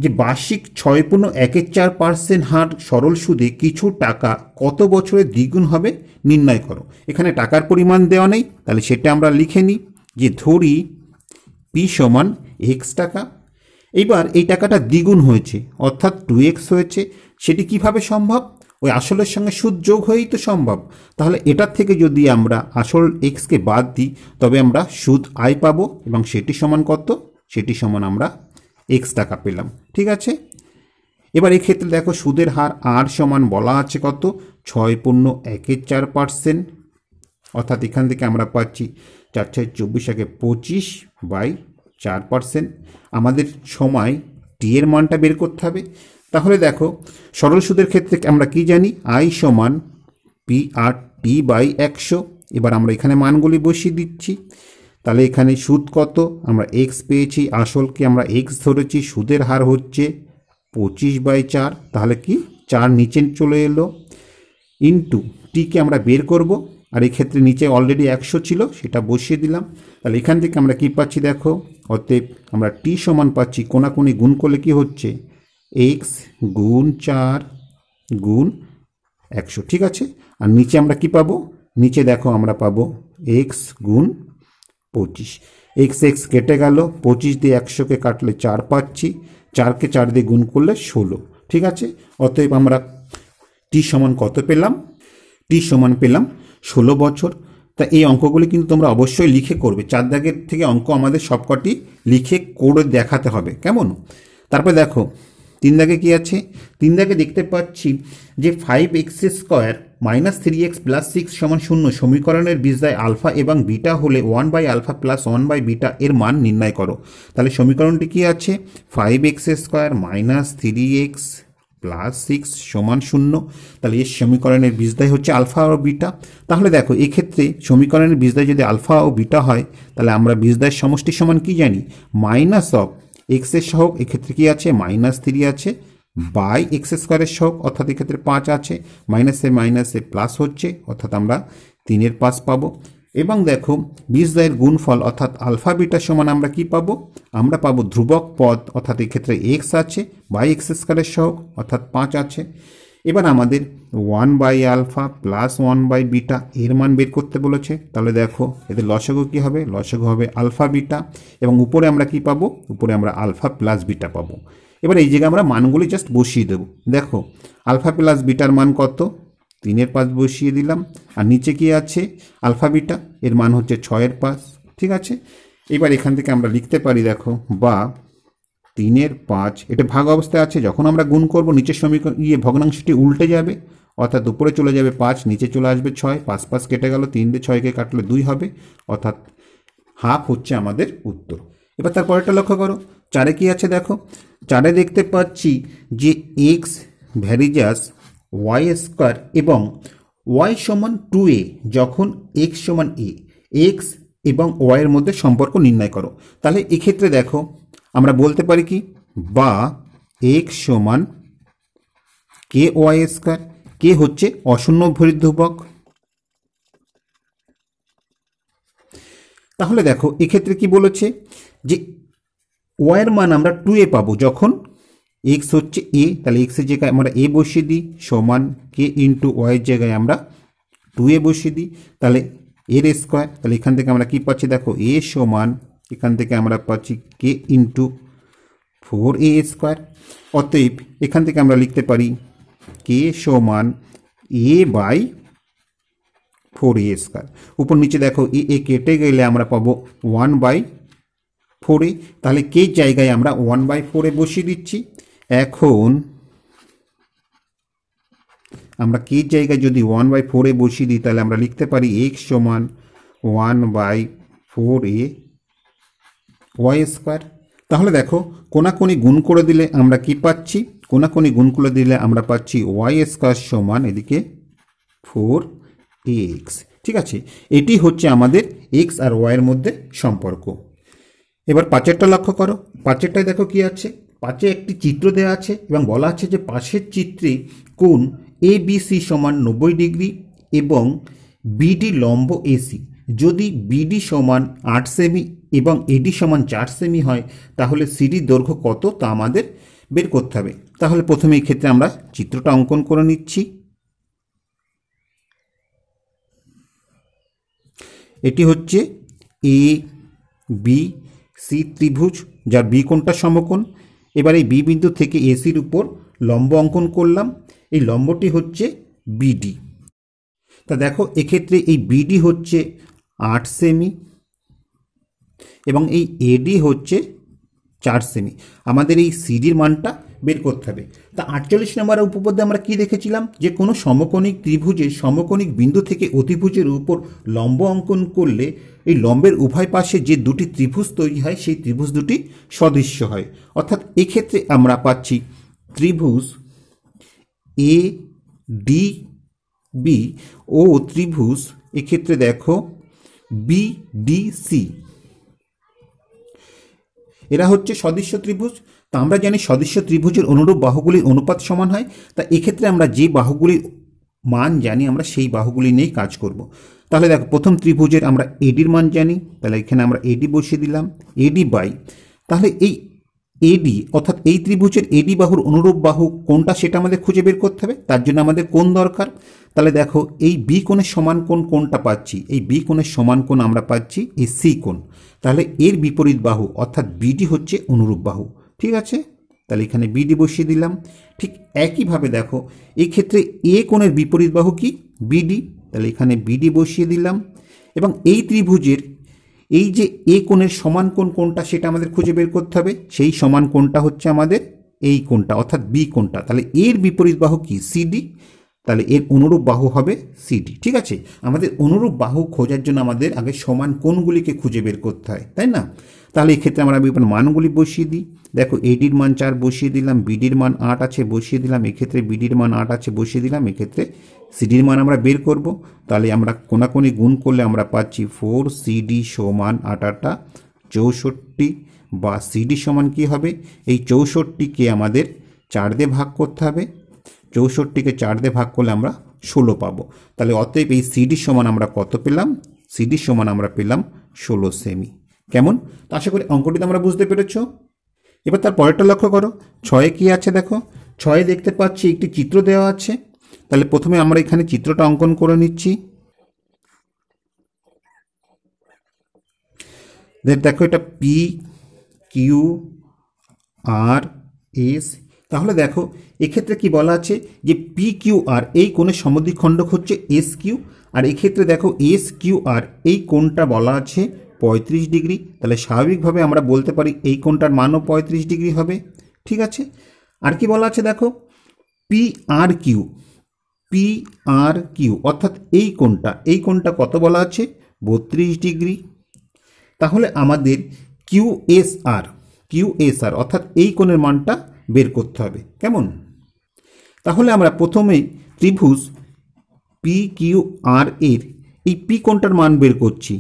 Speaker 1: যে বার্ষিক 6.14% হার সরল সুদে কিছু টাকা কত বছরে দ্বিগুণ হবে নির্ণয় করো। এখানে টাকার পরিমাণ দেওয়া নেই, তাহলে সেটা আমরা লিখে নিই যে ধরি p সমান x টাকা। এইবার এই টাকাটা দ্বিগুণ হয়েছে অর্থাৎ 2x হয়েছে, সেটি কিভাবে সম্ভব, ওই আসলের সঙ্গে সুদ যোগ হয়েই তো সম্ভব। তাহলে এটার থেকে যদি আমরা আসল এক্সকে বাদ দিই তবে আমরা সুদ আয় পাবো, এবং সেটি সমান কত, সেটি সমান আমরা x টাকা পেলাম, ঠিক আছে। এবার এক্ষেত্রে দেখো সুদের হার আর সমান বলা আছে কত 6.14%, অর্থাৎ এখান থেকে আমরা পাচ্ছি 4×4 = 25/4%। আমাদের সময় টি এর মানটা বের করতে হবে। তাহলে দেখো সরল সুদের ক্ষেত্রে আমরা কি জানি, আই সমান PR/T/100। এবার আমরা এখানে মানগুলি বসিয়ে দিচ্ছি। তাহলে এখানে সুদ কত, আমরা x পেয়েছি, আসলকে আমরা x ধরেছি, সুদের হার হচ্ছে 25/4, তাহলে কি 4 নিচে চলে এলো, ইন্টু টিকে আমরা বের করব, আর এক্ষেত্রে নিচে অলরেডি 100 ছিল সেটা বসিয়ে দিলাম। তাহলে এখান থেকে আমরা কি পাচ্ছি দেখো, অতএব আমরা টি সমান পাচ্ছি কোনাকুনি গুণ করলে কি হচ্ছে x × 4 × 100, ঠিক আছে। আর নিচে আমরা কি পাবো, নিচে দেখো আমরা পাবো x × 25, x কেটে গেল, 25 দিয়ে 100কে কাটলে 4 পাচ্ছি, 4কে 4 দিয়ে গুণ করলে 16, ঠিক আছে। অতএব আমরা টি সমান কত পেলাম, টি সমান পেলাম 16 বছর। তা এই অঙ্কগুলি কিন্তু তোমরা অবশ্যই লিখে করবে, 4 দাগের থেকে অঙ্ক আমাদের সবকটি লিখে করে দেখাতে হবে, কেমন। তারপরে দেখো 3 দাগে কি আছে, 3 দাগে দেখতে পাচ্ছি যে 5x² - 3x + 6 = 0 সমীকরণের বীজদ্বয় আলফা এবং বিটা হলে 1/α + 1/β এর মান নির্ণয় করো। তাহলে সমীকরণটি কি আছে 5x² - 3x + 6 = 0। তাহলে এই সমীকরণের বীজদ্বয় হচ্ছে আলফা ও বিটা। তাহলে দেখো এক্ষেত্রে সমীকরণের বীজদ্বয় যদি আলফা ও বিটা হয় তাহলে আমরা বীজদ্বয়ের সমষ্টি সমান কি জানি, মাইনাস অফ x এর সহগ, এক্ষেত্রে কি আছে -3 আছে, বাই x² এর সহগ, অর্থাৎ এক্ষেত্রে 5 আছে, মাইনাসে মাইনাসে প্লাস হচ্ছে, অর্থাৎ আমরা 3 5 পাবো। এবং দেখো বীজদ্বয়ের গুণফল অর্থাৎ আলফা বিটা সমান আমরা কি পাবো, আমরা পাবো ধ্রুবক পদ, অর্থাৎ এক্ষেত্রে x আছে, বাই x² এর সহগ অর্থাৎ 5 আছে। এবার আমাদের 1/α + 1/β এর মান বের করতে বলেছে। তাহলে দেখো এদের লসাগু কি হবে, লসাগু হবে আলফা বিটা, এবং উপরে আমরা কি পাবো, উপরে আমরা আলফা প্লাস বিটা পাবো। এবার এই জায়গায় আমরা মানগুলি জাস্ট বসিয়ে দেবো। দেখো আলফা প্লাস বিটার মান কত, 3 5 বসিয়ে দিলাম, আর নিচে কি আছে আলফা বিটা, এর মান হচ্ছে 6 5, ঠিক আছে। এবার এখান থেকে আমরা লিখতে পারি দেখো বা 3/5, এটা ভাগ অবস্থায় আছে, যখন আমরা গুণ করব নিচের সমীকরণ ভগ্নাংশটি উল্টে যাবে, অর্থাৎ উপরে চলে যাবে 5, নিচে চলে আসবে 6, 5 5 কেটে গেল, 3 দিয়ে 6কে কাটলে 2 হবে, অর্থাৎ হাফ হচ্ছে আমাদের উত্তর। এবার তারপরেরটা লক্ষ্য করো, 4-এ কি আছে দেখো, 4-এ দেখতে পাচ্ছি যে এক্স ভ্যারিজাস ওয়াই স্কোয়ার এবং ওয়াই সমান 2a, যখন এক্স সমান এ, এক্স এবং ওয়াইয়ের মধ্যে সম্পর্ক নির্ণয় করো। তাহলে এক্ষেত্রে দেখো আমরা বলতে পারি কি, বা এক্স সমান কে ওয়াই স্কোয়ার, কে হচ্ছে অশূন্য ভরির ধ্রুবক। তাহলে দেখো এক্ষেত্রে কি বলেছে যে ওয়াইয়ের মান আমরা 2a পাবো যখন এক্স হচ্ছে এ, তাহলে এক্সের জায়গায় আমরা এ বসিয়ে দিই, সমান কে ইন্টু ওয়াইয়ের জায়গায় আমরা 2a বসিয়ে দিই, তাহলে এর স্কোয়ার। তাহলে এখান থেকে আমরা কি পাচ্ছি দেখো, এ সমান এখান থেকে আমরা পাচ্ছি কে ইন্টু 4a স্কোয়ার। অতএব এখান থেকে আমরা লিখতে পারি কে সমান এ বাই 4a স্কোয়ার। উপর নিচে দেখো এ কেটে গেলে আমরা পাবো 1/4a, তাহলে কে জায়গায় আমরা 1/4a বসিয়ে দিচ্ছি। এখন আমরা কে জায়গায় যদি 1/4a বসিয়ে দিই, তাহলে আমরা লিখতে পারি এক্স সমান 1/4a ওয়াই স্কোয়ার। তাহলে দেখো কোনাকুনি গুণ করে দিলে আমরা কি পাচ্ছি, কোনাকুনি গুণ করে দিলে আমরা পাচ্ছি ওয়াই স্কোয়ার সমান এদিকে 4ax। ঠিক আছে, এটি হচ্ছে আমাদের এক্স আর ওয়াইয়ের মধ্যে সম্পর্ক। এবার 5-এরটা লক্ষ্য করো, 5-এরটায় দেখো কি আছে, 5-এ একটি চিত্র দেওয়া আছে এবং বলা আছে যে পাশের চিত্রে কোণ এ বি সি সমান 90 ডিগ্রি এবং বিডি লম্ব এসি, যদি বিডি সমান 8 সেমি এবং এডি সমান 4 সেমি হয়, তাহলে সিডির দৈর্ঘ্য কত তা আমাদের বের করতে হবে। তাহলে প্রথমে এই ক্ষেত্রে আমরা চিত্রটা অঙ্কন করে নিচ্ছি। এটি হচ্ছে এ বি সি ত্রিভুজ, যার বি কোণটা সমকোণ। এবার এই বি বিন্দু থেকে এসির উপর লম্ব অঙ্কন করলাম, এই লম্বটি হচ্ছে বিডি। তা দেখো এক্ষেত্রে এই বিডি হচ্ছে 8 সেমি এবং এই এডি হচ্ছে 4 সেমি। আমাদের এই সিডির মানটা বের করতে হবে। তা 48 নম্বর উপপাদ্যে আমরা কি দেখেছিলাম, যে কোনো সমকোণিক ত্রিভুজের সমকোণিক বিন্দু থেকে অতিভুজের উপর লম্ব অঙ্কন করলে এই লম্বের উভয় পাশে যে দুটি ত্রিভুজ তৈরি হয় সেই ত্রিভুজ দুটি সদৃশ্য হয়। অর্থাৎ এক্ষেত্রে আমরা পাচ্ছি ত্রিভুজ এ ডি বি ও ত্রিভুজ এক্ষেত্রে দেখো বি ডি সি, এরা হচ্ছে সদৃশ্য ত্রিভুজ। তা আমরা জানি সদৃশ্য ত্রিভুজের অনুরূপ বাহুগুলির অনুপাত সমান হয়। তা এক্ষেত্রে আমরা যে বাহুগুলির মান জানি আমরা সেই বাহুগুলি নিয়েই কাজ করব। তাহলে দেখো প্রথম ত্রিভুজের আমরা এডির মান জানি, তাহলে এখানে আমরা এডি বসিয়ে দিলাম, এডি বাই, তাহলে এই এডি অর্থাৎ এই ত্রিভুজের এডি বাহুর অনুরূপ বাহু কোনটা সেটা আমাদের খুঁজে বের করতে হবে, তার জন্য আমাদের কোণ দরকার। তাহলে দেখো এই বি কোণের সমান কোণ কোনটা পাচ্ছি, এই বি কোণের সমান কোণ আমরা পাচ্ছি এই সি কোণ। তাহলে এর বিপরীত বাহু অর্থাৎ বিডি হচ্ছে অনুরূপ বাহু। ঠিক আছে, তাহলে এখানে বিডি বসিয়ে দিলাম। ঠিক একইভাবে দেখো এই ক্ষেত্রে এ কোণের বিপরীত বাহু কি, বিডি, তাহলে এখানে বিডি বসিয়ে দিলাম। এবং এই ত্রিভুজের এই যে এ কোণের সমান কোণ কোনটা সেটা আমাদের খুঁজে বের করতে হবে, সেই সমান কোণটা হচ্ছে আমাদের এই কোণটা অর্থাৎ বি কোণটা। তাহলে এর বিপরীত বাহু কি, সিডি, তাহলে এর অনুরূপ বাহু হবে সিডি। ঠিক আছে, আমাদের অনুরূপ বাহু খোঁজার জন্য আমাদের আগে সমান কোণগুলিকে খুঁজে বের করতে হয়, তাই না? তাহলে এক্ষেত্রে আমরা মানগুলি বসিয়ে দিই। দেখো এডির মান 4 বসিয়ে দিলাম, বিডির মান 8 আছে বসিয়ে দিলাম, এক্ষেত্রে বিডির মান 8 আছে বসিয়ে দিলাম, এক্ষেত্রে সিডির মান আমরা বের করব। তাহলে আমরা কোনাকুনি গুণ করলে আমরা পাচ্ছি 4 সিডি সমান 8 64, বা সিডি সমান কি হবে, এই 64কে আমাদের 4 দিয়ে ভাগ করতে হবে, 64কে 4 দিয়ে ভাগ করলে আমরা 16 পাবো। তাহলে অতএব এই সিডি সমান আমরা কত পেলাম, সিডি সমান আমরা পেলাম 16 সেমি। কেমন? তো আশা করি অঙ্কটিতে আমরা বুঝতে পেরেছ। এবার তার পরেরটা লক্ষ্য করো, 6-এ কি আছে দেখো, 6-এ দেখতে পাচ্ছি একটি চিত্র দেওয়া আছে। তাহলে প্রথমে আমরা এখানে চিত্রটা অঙ্কন করে নিচ্ছি। দেখো এটা পি কিউ আর এস। তাহলে দেখো এক্ষেত্রে কি বলা আছে যে পি কিউ আর এই কোণের সমদ্বিখণ্ডক হচ্ছে এস কিউ, আর এক্ষেত্রে দেখো এস কিউ আর এই কোণটা বলা আছে 35 ডিগ্রি, তাহলে স্বাভাবিকভাবে আমরা বলতে পারি এই কোণটার মানও 35 ডিগ্রি হবে। ঠিক আছে, আর কি বলা আছে দেখো, পি আর কিউ অর্থাৎ এই কোণটা কত বলা আছে, 32 ডিগ্রি। তাহলে আমাদের কিউএসআর অর্থাৎ এই কোণের মানটা বের করতে হবে। কেমন? তাহলে আমরা প্রথমে ত্রিভুজ পি কিউ আর এর এই পি কোণটার মান বের করছি।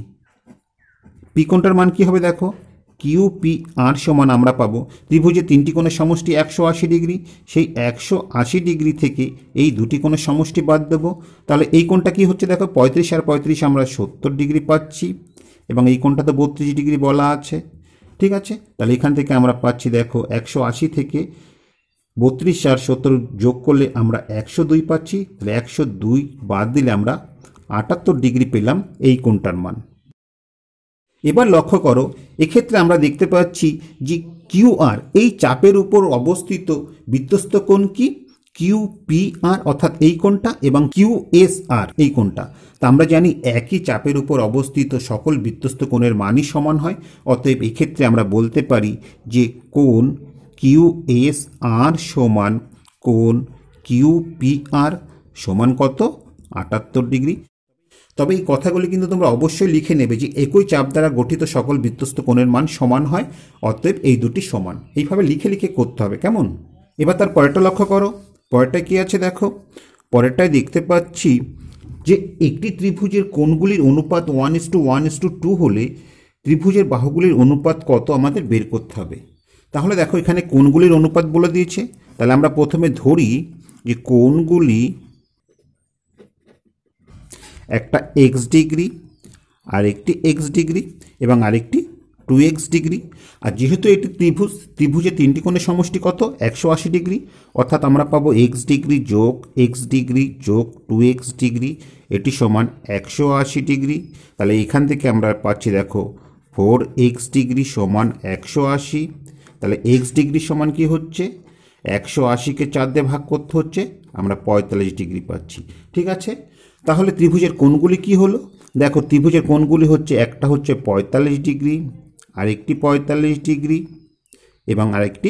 Speaker 1: পি কোণটার মান কি হবে দেখো, কিউ পি আর সমান আমরা পাবো ত্রিভুজের তিনটি কোণের সমষ্টি 180 ডিগ্রি। সেই 180 ডিগ্রি থেকে এই দুটি কোণের সমষ্টি বাদ দেবো। তাহলে এই কোণটা কি হচ্ছে দেখো, 35 আর 35 আমরা 70 ডিগ্রি পাচ্ছি, এবং এই কোণটা তো 32 ডিগ্রি বলা আছে। ঠিক আছে, তাহলে এখান থেকে আমরা পাচ্ছি দেখো 180 থেকে 32 আর 70 যোগ করলে আমরা 102 পাচ্ছি। তাহলে 102 বাদ দিলে আমরা 78 ডিগ্রি পেলাম এই কোণটার মান। এবার লক্ষ্য করো, এক্ষেত্রে আমরা দেখতে পাচ্ছি যে কিউআর এই চাপের উপর অবস্থিত বৃত্তস্থ কোণ কি, কিউপিআর অর্থাৎ এই কোণটা, এবং কিউএসআর এই কোণটা। তা আমরা জানি একই চাপের উপর অবস্থিত সকল বৃত্তস্থ কোণের মানই সমান হয়। অতএব এক্ষেত্রে আমরা বলতে পারি যে কোণ কিউএসআর সমান কোণ কিউপিআর সমান কত, 78 ডিগ্রি। তবে এই কথাগুলি কিন্তু তোমরা অবশ্যই লিখে নেবে যে একই চাপ দ্বারা গঠিত সকল বৃত্তস্থ কোণের মান সমান হয়, অতএব এই দুটি সমান। এইভাবে লিখে লিখে করতে হবে। কেমন? এবার তার পরেরটা লক্ষ্য করো, পরেরটায় কি আছে দেখো, পরেরটায় দেখতে পাচ্ছি যে একটি ত্রিভুজের কোণগুলির অনুপাত 1:1:2 হলে ত্রিভুজের বাহুগুলির অনুপাত কত আমাদের বের করতে হবে। তাহলে দেখো এখানে কোণগুলির অনুপাত বলে দিয়েছে। তাহলে আমরা প্রথমে ধরি যে কোণগুলি একটা x ডিগ্রি, আরেকটি x ডিগ্রি এবং আরেকটি 2x ডিগ্রি। আর যেহেতু এটি ত্রিভুজের তিনটি কোণের সমষ্টি কত, 180 ডিগ্রি, অর্থাৎ আমরা পাবো x ডিগ্রি যোগ x ডিগ্রি যোগ 2x ডিগ্রি, এটি সমান 180 ডিগ্রি। তাহলে এখান থেকে আমরা পাচ্ছি দেখো 4x ডিগ্রি সমান 180। তাহলে x ডিগ্রি সমান কি হচ্ছে, 180কে 4 দিয়ে ভাগ করতে হচ্ছে, আমরা 45 ডিগ্রি পাচ্ছি। ঠিক আছে, তাহলে ত্রিভুজের কোণগুলি কি হলো দেখো, ত্রিভুজের কোণগুলি হচ্ছে একটা হচ্ছে 45 ডিগ্রি, আরেকটি 45 ডিগ্রি এবং আরেকটি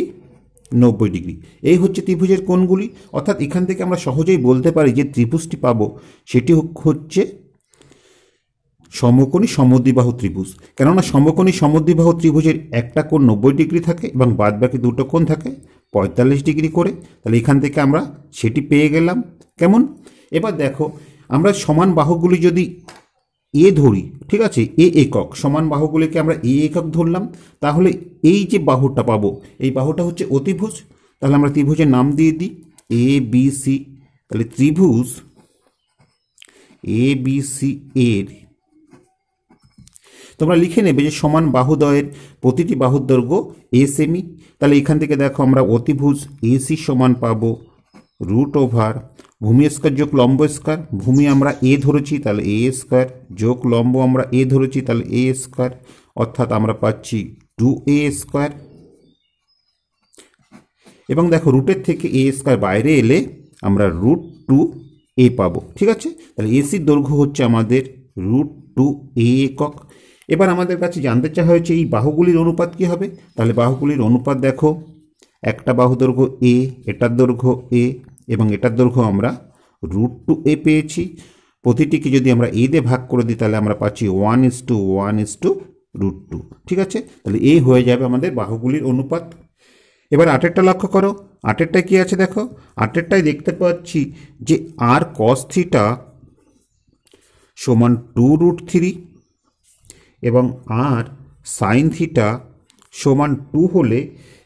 Speaker 1: 90 ডিগ্রি। এই হচ্ছে ত্রিভুজের কোণগুলি। অর্থাৎ এখান থেকে আমরা সহজেই বলতে পারি যে ত্রিভুজটি পাবো সেটি হচ্ছে সমকোণী সমদ্বিবাহু ত্রিভুজ। কেননা সমকোণী সমদ্বিবাহু ত্রিভুজের একটা কোণ 90 ডিগ্রি থাকে এবং বাদ বাকি দুটো কোণ থাকে 45 ডিগ্রি করে। তাহলে এখান থেকে আমরা সেটি পেয়ে গেলাম। কেমন? এবার দেখো, আমরা সমান বাহুগুলি যদি এ ধরি, ঠিক আছে, এ একক, সমান বাহুগুলিকে আমরা এ একক ধরলাম, তাহলে এই যে বাহুটা পাবো এই বাহুটা হচ্ছে অতিভুজ। তাহলে আমরা ত্রিভুজের নাম দিয়ে দিই এ বি সি। তাহলে ত্রিভুজ এ বি সি এর তোমরা লিখে নেবে যে সমান বাহুদ্বয়ের প্রতিটি বাহুর দৈর্ঘ্য এ সেমি। তাহলে এখান থেকে দেখো আমরা অতিভুজ এসি সমান পাবো √, ভূমি স্কয়ার যোগ লম্ব স্কয়ার, ভূমি আমরা এ ধরেছি তাহলে এ স্কয়ার, যোগ লম্ব আমরা এ ধরেছি তাহলে এ স্কয়ার, অর্থাৎ আমরা পাচ্ছি 2a স্কয়ার। এবং দেখো রুটের থেকে এ স্কয়ার বাইরে এলে আমরা √2a পাবো। ঠিক আছে, তাহলে এসির দৈর্ঘ্য হচ্ছে আমাদের √2a একক। এবার আমাদের কাছে জানতে চাওয়া হয়েছে এই বাহুগুলির অনুপাত কী হবে। তাহলে বাহুগুলির অনুপাত দেখো, একটা বাহু দৈর্ঘ্য এ, এটার দৈর্ঘ্য এ এবং এটার দৈর্ঘ্য আমরা √2a পেয়েছি। প্রতিটিকে যদি আমরা এ দিয়ে ভাগ করে দিই তাহলে আমরা পাচ্ছি 1:1:√2। ঠিক আছে, তাহলে এ হয়ে যাবে আমাদের বাহুগুলির অনুপাত। এবার 8টা লক্ষ্য করো, 8টায় কি আছে দেখো, 8টায় দেখতে পাচ্ছি যে আর cos θ সমান 2√3 এবং আর sin θ সমান 2 হলে,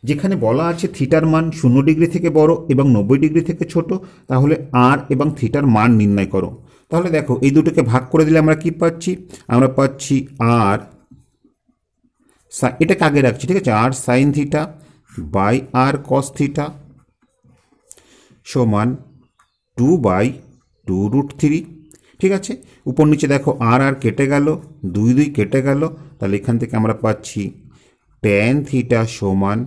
Speaker 1: যেখানে বলা আছে থিটার মান 0 ডিগ্রি থেকে বড় এবং 90 ডিগ্রি থেকে ছোট, তাহলে আর এবং থিটার মান নির্ণয় করো। তাহলে দেখো এই দুটোকে ভাগ করে দিলে আমরা কি পাচ্ছি, আমরা পাচ্ছি আর, এটাকে আগে রাখছি, ঠিক আছে, আর sin θ বাই আর cos θ সমান 2/2√3। ঠিক আছে, উপর নিচে দেখো আর আর কেটে গেল, 2 কেটে গেল, তাহলে এখান থেকে আমরা পাচ্ছি tan θ সমান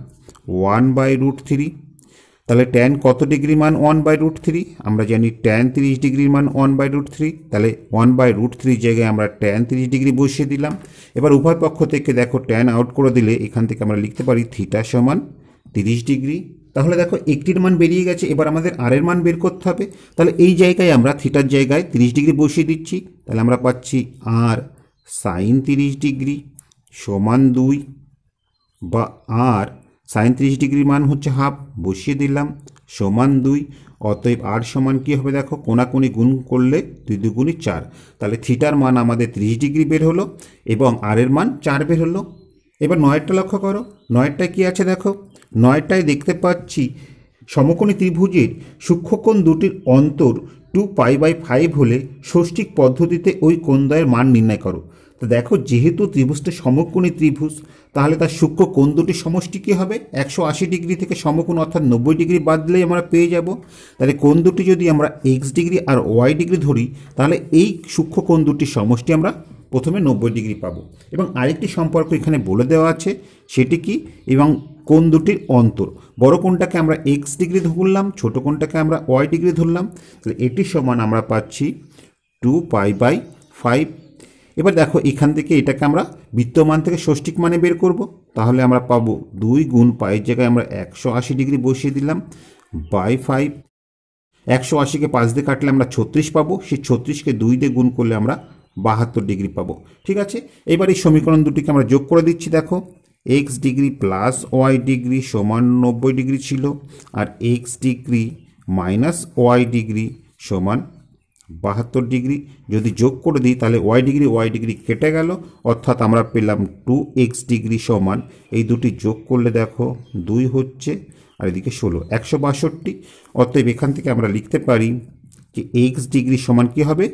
Speaker 1: 1/√3। তাহলে ট্যান কত ডিগ্রি মান 1/√3, আমরা জানি ট্যান 30 ডিগ্রির মান 1/√3, তাহলে 1/√3 জায়গায় আমরা ট্যান 30 ডিগ্রি বসিয়ে দিলাম। এবার উভয় পক্ষ থেকে দেখো ট্যান আউট করে দিলে এখান থেকে আমরা লিখতে পারি থিটা সমান 30 ডিগ্রি। তাহলে দেখো একটির মান বেরিয়ে গেছে, এবার আমাদের আর এর মান বের করতে হবে। তাহলে এই জায়গায় আমরা থিটার জায়গায় 30 ডিগ্রি বসিয়ে দিচ্ছি, তাহলে আমরা পাচ্ছি আর সাইন 30 ডিগ্রি সমান 2, বা আর সাইন 30 ডিগ্রির মান হচ্ছে হাফ, বসিয়ে দিলাম সমান 2। অতএব আর সমান কী হবে দেখো, কোনাকুনি গুণ করলে 2 2 4, তাহলে থিটার মান আমাদের 30 ডিগ্রি বের হলো এবং আর এর মান 4 বের হলো। এবার 9টা লক্ষ্য করো, 9টায় কী আছে দেখো, 9টায় দেখতে পাচ্ছি সমকোণী ত্রিভুজের সূক্ষ্মকোণ দুটির অন্তর 2π/5 হলে ষষ্ঠিক পদ্ধতিতে ওই কোণদ্বয়ের মান নির্ণয় করো। তো দেখো যেহেতু ত্রিভুজটা সমকোণী ত্রিভুজ, তাহলে তার সূক্ষ্ম কোণ দুটির সমষ্টি কী হবে, 180 ডিগ্রি থেকে সমকোণ অর্থাৎ 90 ডিগ্রি বাদ দিলেই আমরা পেয়ে যাব। তাহলে কোণ দুটি যদি আমরা x ডিগ্রি আর y ডিগ্রি ধরি, তাহলে এই সূক্ষ্ম কোণ দুটির সমষ্টি আমরা প্রথমে 90 ডিগ্রি পাবো। এবং আরেকটি সম্পর্ক এখানে বলে দেওয়া আছে, সেটি কি, এবং কোণ দুটির অন্তর, বড় কোণটাকে আমরা x ডিগ্রি ধরলাম, ছোট কোণটাকে আমরা y ডিগ্রি ধরলাম, তাহলে এটি সমান আমরা পাচ্ছি 2π/5। এবার দেখো এখান থেকে এটাকে আমরা বৃত্তমান থেকে ষষ্ঠিক মানে বের করব, তাহলে আমরা পাবো 2 গুণ পায়ের জায়গায় আমরা 180 ডিগ্রি বসিয়ে দিলাম বাই 5। 180কে 5 দিয়ে কাটলে আমরা 36 পাবো, সেই 36কে 2 দিয়ে গুণ করলে আমরা 72 ডিগ্রি পাবো। ঠিক আছে, এবার এই সমীকরণ দুটিকে আমরা যোগ করে দিচ্ছি। দেখো x degree plus y degree সমান 90 ডিগ্রি ছিল, আর x degree minus y degree সমান 72 ডিগ্রি। যদি যোগ করে দিই তাহলে y ডিগ্রি কেটে গেল, অর্থাৎ আমরা পেলাম 2x ডিগ্রি সমান, এই দুটি যোগ করলে দেখো 2 হচ্ছে, আর এদিকে 16, 162। অতএব এখান থেকে আমরা লিখতে পারি যে x ডিগ্রি সমান কী হবে,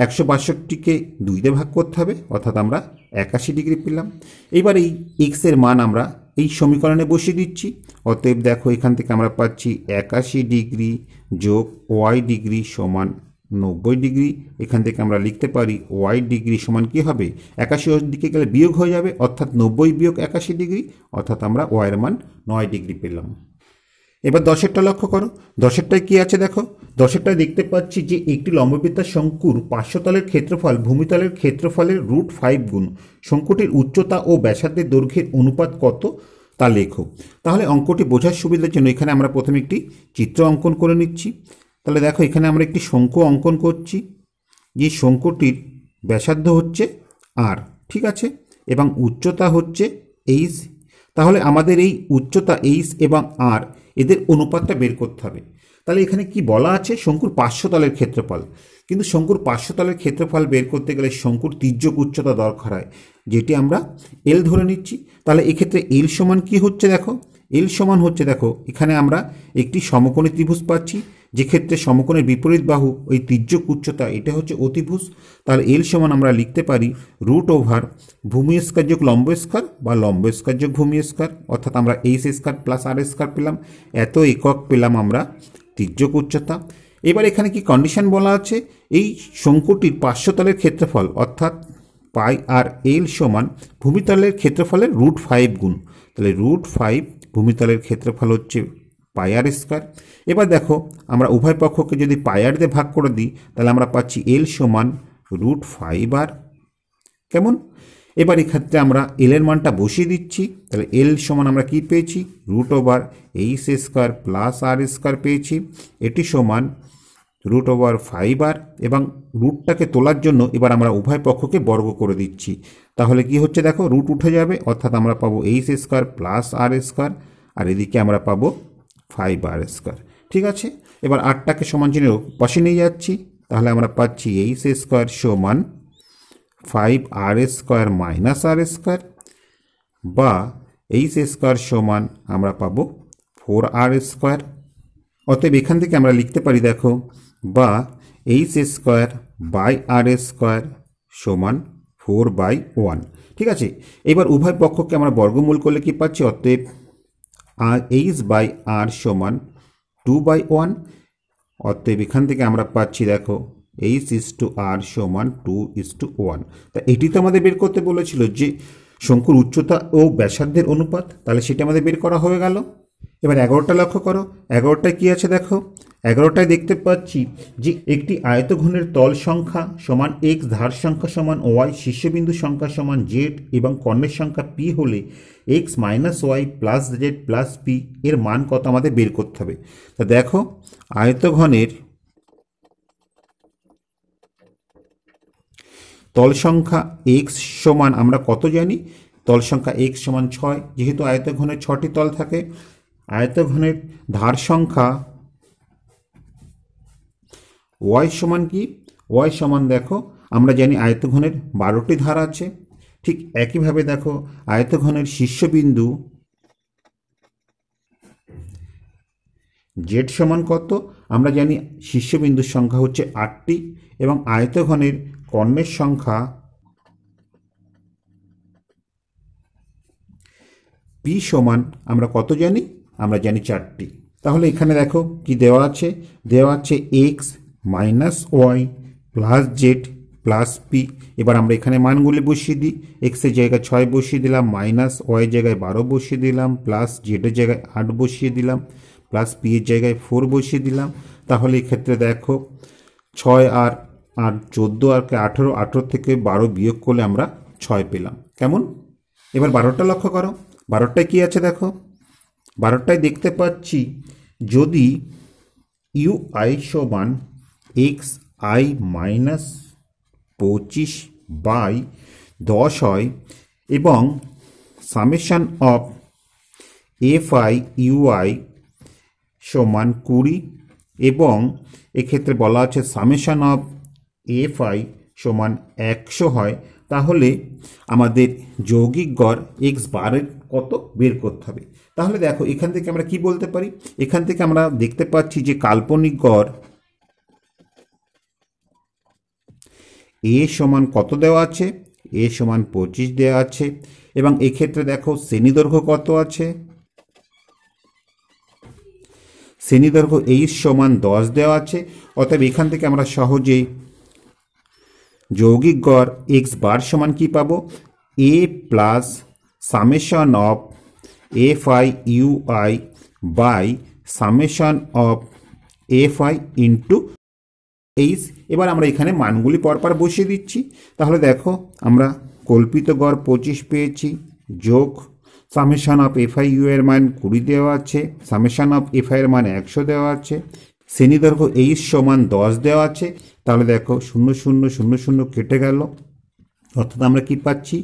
Speaker 1: 162কে 2 দিয়ে ভাগ করতে হবে, অর্থাৎ আমরা 81 ডিগ্রি পেলাম। এবার এই x এর মান আমরা এই সমীকরণে বসিয়ে দিচ্ছি। অতএব দেখো এখান থেকে আমরা পাচ্ছি 81 ডিগ্রি যোগ y ডিগ্রি সমান 90 ডিগ্রি। এখান থেকে আমরা লিখতে পারি y ডিগ্রি সমান কী হবে, 81 দিকে গেলে বিয়োগ হয়ে যাবে, অর্থাৎ 90 বিয়োগ 81 ডিগ্রি, অর্থাৎ আমরা y এর মান 9 ডিগ্রি পেলাম। এবার 10এরটা লক্ষ্য করো, 10এরটায় কী আছে দেখো, 10এরটায় দেখতে পাচ্ছি যে একটি লম্ববৃত্তার শঙ্কুর পার্শ্বতলের ক্ষেত্রফল ভূমিতলের ক্ষেত্রফলের √5 গুণ শঙ্কুটির উচ্চতা ও ব্যাসার্ধের দৈর্ঘ্যের অনুপাত কত তা লেখো। তাহলে অঙ্কটি বোঝার সুবিধার জন্য এখানে আমরা প্রথমে একটি চিত্র অঙ্কন করে নিচ্ছি। তাহলে দেখো এখানে আমরা একটি শঙ্কু অঙ্কন করছি, যে শঙ্কুটির ব্যাসার্ধ হচ্ছে r, ঠিক আছে, এবং উচ্চতা হচ্ছে h। তাহলে আমাদের এই উচ্চতা h এবং r এদের অনুপাতটা বের করতে হবে। তাহলে এখানে কি বলা আছে, শঙ্কুর পার্শ্বতলের ক্ষেত্রফল, কিন্তু শঙ্কুর পার্শ্বতলের ক্ষেত্রফল বের করতে গেলে শঙ্কুর তির্যক উচ্চতা দরকার হয়, যেটি আমরা l ধরে নিচ্ছি। তাহলে এক্ষেত্রে l সমান কি হচ্ছে দেখো, l সমান হচ্ছে দেখো এখানে আমরা একটি সমকোণী ত্রিভুজ পাচ্ছি, যেক্ষেত্রে সমকোণের বিপরীত বাহু ওই তির্যক উচ্চতা, এটা হচ্ছে অতিভুজ। তাহলে l সমান আমরা লিখতে পারি √ওভার ভূমি স্কয়ার যোগ লম্ব স্কয়ার, বা লম্ব স্কয়ার যোগ ভূমি স্কয়ার, অর্থাৎ আমরা h square plus r square পেলাম, এত একক পেলাম আমরা তির্যক উচ্চতা। এবার এখানে কি কন্ডিশন বলা আছে, এই শঙ্কুটির পার্শ্বতলের ক্ষেত্রফল অর্থাৎ পাই আর l সমান ভূমিতলের ক্ষেত্রফলের √5 গুণ, তাহলে √5 ভূমিতলের ক্ষেত্রফল হচ্ছে পাই আর স্কয়ার। এবার দেখো আমরা উভয় পক্ষকে যদি পাই আর দিয়ে ভাগ করে দিই, তাহলে আমরা পাচ্ছি l সমান √5r, কেমন। এবার এক্ষেত্রে আমরা l এর মানটা বসিয়ে দিচ্ছি, তাহলে l সমান আমরা কি পেয়েছি, √over h square plus r square পেয়েছি, এটি সমান √5r, এবং রুটটাকে তোলার জন্য এবার আমরা উভয় পক্ষকে বর্গ করে দিচ্ছি। তাহলে কি হচ্ছে দেখো, রুট উঠে যাবে, অর্থাৎ আমরা পাবো h square plus r square, আর এদিকে আমরা পাবো 5r স্কয়ার। ঠিক আছে, এবার আটটাকে সমান চিহ্নের পাশে নিয়ে যাচ্ছি, তাহলে আমরা পাচ্ছি h স্কয়ার সমান 5r square minus r square, বা h স্কয়ার সমান আমরা পাবো 4r স্কয়ার। অতএব এখান থেকে আমরা লিখতে পারি দেখো, বা h square by r square সমান 4/1। ঠিক আছে, এবার উভয় পক্ষকে আমরা বর্গমূল করলে কি পাচ্ছি, অতএব h বাই r সমান 2/1। অতএব এখান থেকে আমরা পাচ্ছি দেখো h/r সমান 2:1। তা এটি তো আমাদের বের করতে বলেছিল যে শঙ্কুর উচ্চতা ও ব্যাসার্ধের অনুপাত, তাহলে সেটা আমাদের বের করা হয়ে গেল। এবার 11টা লক্ষ্য করো, 11টায় কী আছে দেখো, 11টায় দেখতে পাচ্ছি যে একটি আয়তঘনের তল সংখ্যা সমান এক্স, ধার সংখ্যা সমান ওয়াই, শীর্ষবিন্দু সংখ্যা সমান জেড এবং কর্ণের সংখ্যা পি হলে X minus Y plus Z plus P এর মান কত আমাদের বের করতে হবে। তা দেখো আয়তঘনের তল সংখ্যা এক্স সমান আমরা কত জানি, তল সংখ্যা এক্স সমান 6, যেহেতু আয়তঘনের 6টি তল থাকে। আয়তঘনের ধার সংখ্যা ওয়াই সমান কি, ওয়াই সমান দেখো আমরা জানি আয়তঘনের 12টি ধার আছে। ঠিক একইভাবে দেখো আয়তঘনের শীর্ষবিন্দু জেড সমান কত, আমরা জানি শীর্ষবিন্দুর সংখ্যা হচ্ছে 8টি এবং আয়তঘনের কর্ণের সংখ্যা পি সমান আমরা কত জানি, আমরা জানি 4টি। তাহলে এখানে দেখো কি দেওয়া আছে, দেওয়া আছে x minus Y plus Z plus p. এবার আমরা এখানে মানগুলি বসিয়ে দিই, এক্সের জায়গায় 6 বসিয়ে দিলাম, মাইনাস ওয়াই জায়গায় 12 বসিয়ে দিলাম, প্লাস জেডের জায়গায় 8 বসিয়ে দিলাম, প্লাস পি এর জায়গায় 4 বসিয়ে দিলাম। তাহলে এক্ষেত্রে দেখো 6 আর 8 14 আর 18, 18 থেকে 12 বিয়োগ করলে আমরা 6 পেলাম। কেমন? এবার 12টা লক্ষ্য করো, 12টায় কী আছে দেখো, 12টায় দেখতে পাচ্ছি যদি ইউ আই সমান এক্স আই মাইনাস 25/10 হয় এবং summation of F I U I সমান 20 এবং এক্ষেত্রে বলা আছে সামেশান অফ এফ আই সমান 100 হয়, তাহলে আমাদের যৌগিক গড় এক্স বারের কত বের করতে হবে। তাহলে দেখো এখান থেকে আমরা কি বলতে পারি, এখান থেকে আমরা দেখতে পাচ্ছি যে কাল্পনিক গড় এ সমান কত দেওয়া আছে, এ সমান 25 দেওয়া আছে এবং এক্ষেত্রে দেখো শ্রেণীদৈর্ঘ্য কত আছে, শ্রেণীদৈর্ঘ্য এইচ সমান 10 দেওয়া আছে। অতএব এখান থেকে আমরা সহজেই যৌগিক গড় এক্স বার সমান কি পাবো, A plus summation of F I U I by summation of F I into H. এবার আমরা এখানে মানগুলি পরপর বসিয়ে দিচ্ছি। তাহলে দেখো আমরা কল্পিত গড় 25 পেয়েছি, যোগ summation of F I you এর মান 20 দেওয়া আছে, সামেশন অফ এফ আই এর মান 100 দেওয়া আছে, শ্রেণীদৈর্ঘ্য এইচ সমান 10 দেওয়া আছে। তাহলে দেখো 0 0 0 0 কেটে গেল, অর্থাৎ আমরা কি পাচ্ছি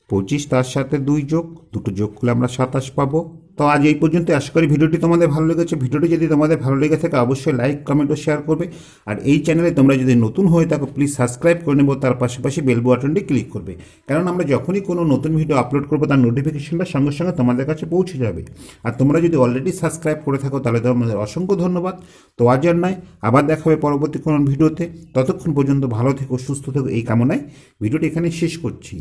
Speaker 1: 25, তার সাথে 2 যোগ, দুটো যোগ করলে আমরা 27 পাবো। তো আজ এই পর্যন্ত, আশা করি ভিডিওটি তোমাদের ভালো লেগেছে। ভিডিওটি যদি তোমাদের ভালো লেগে থাকে অবশ্যই লাইক, কমেন্ট ও শেয়ার করবে। আর এই চ্যানেলে তোমরা যদি নতুন হয়ে থাকো প্লিজ সাবস্ক্রাইব করে নেবো, তার পাশাপাশি বেল বাটনটি ক্লিক করবে, কারণ আমরা যখনই কোনো নতুন ভিডিও আপলোড করবো তার নোটিফিকেশনটা সঙ্গে সঙ্গে তোমাদের কাছে পৌঁছে যাবে। আর তোমরা যদি অলরেডি সাবস্ক্রাইব করে থাকো তাহলে তোমাদের অসংখ্য ধন্যবাদ। তো আজ আর নয়, আবার দেখা হবে পরবর্তী কোনো ভিডিওতে। ততক্ষণ পর্যন্ত ভালো থেকো, সুস্থ থেকো এই কামনায় ভিডিওটি এখানে শেষ করছি।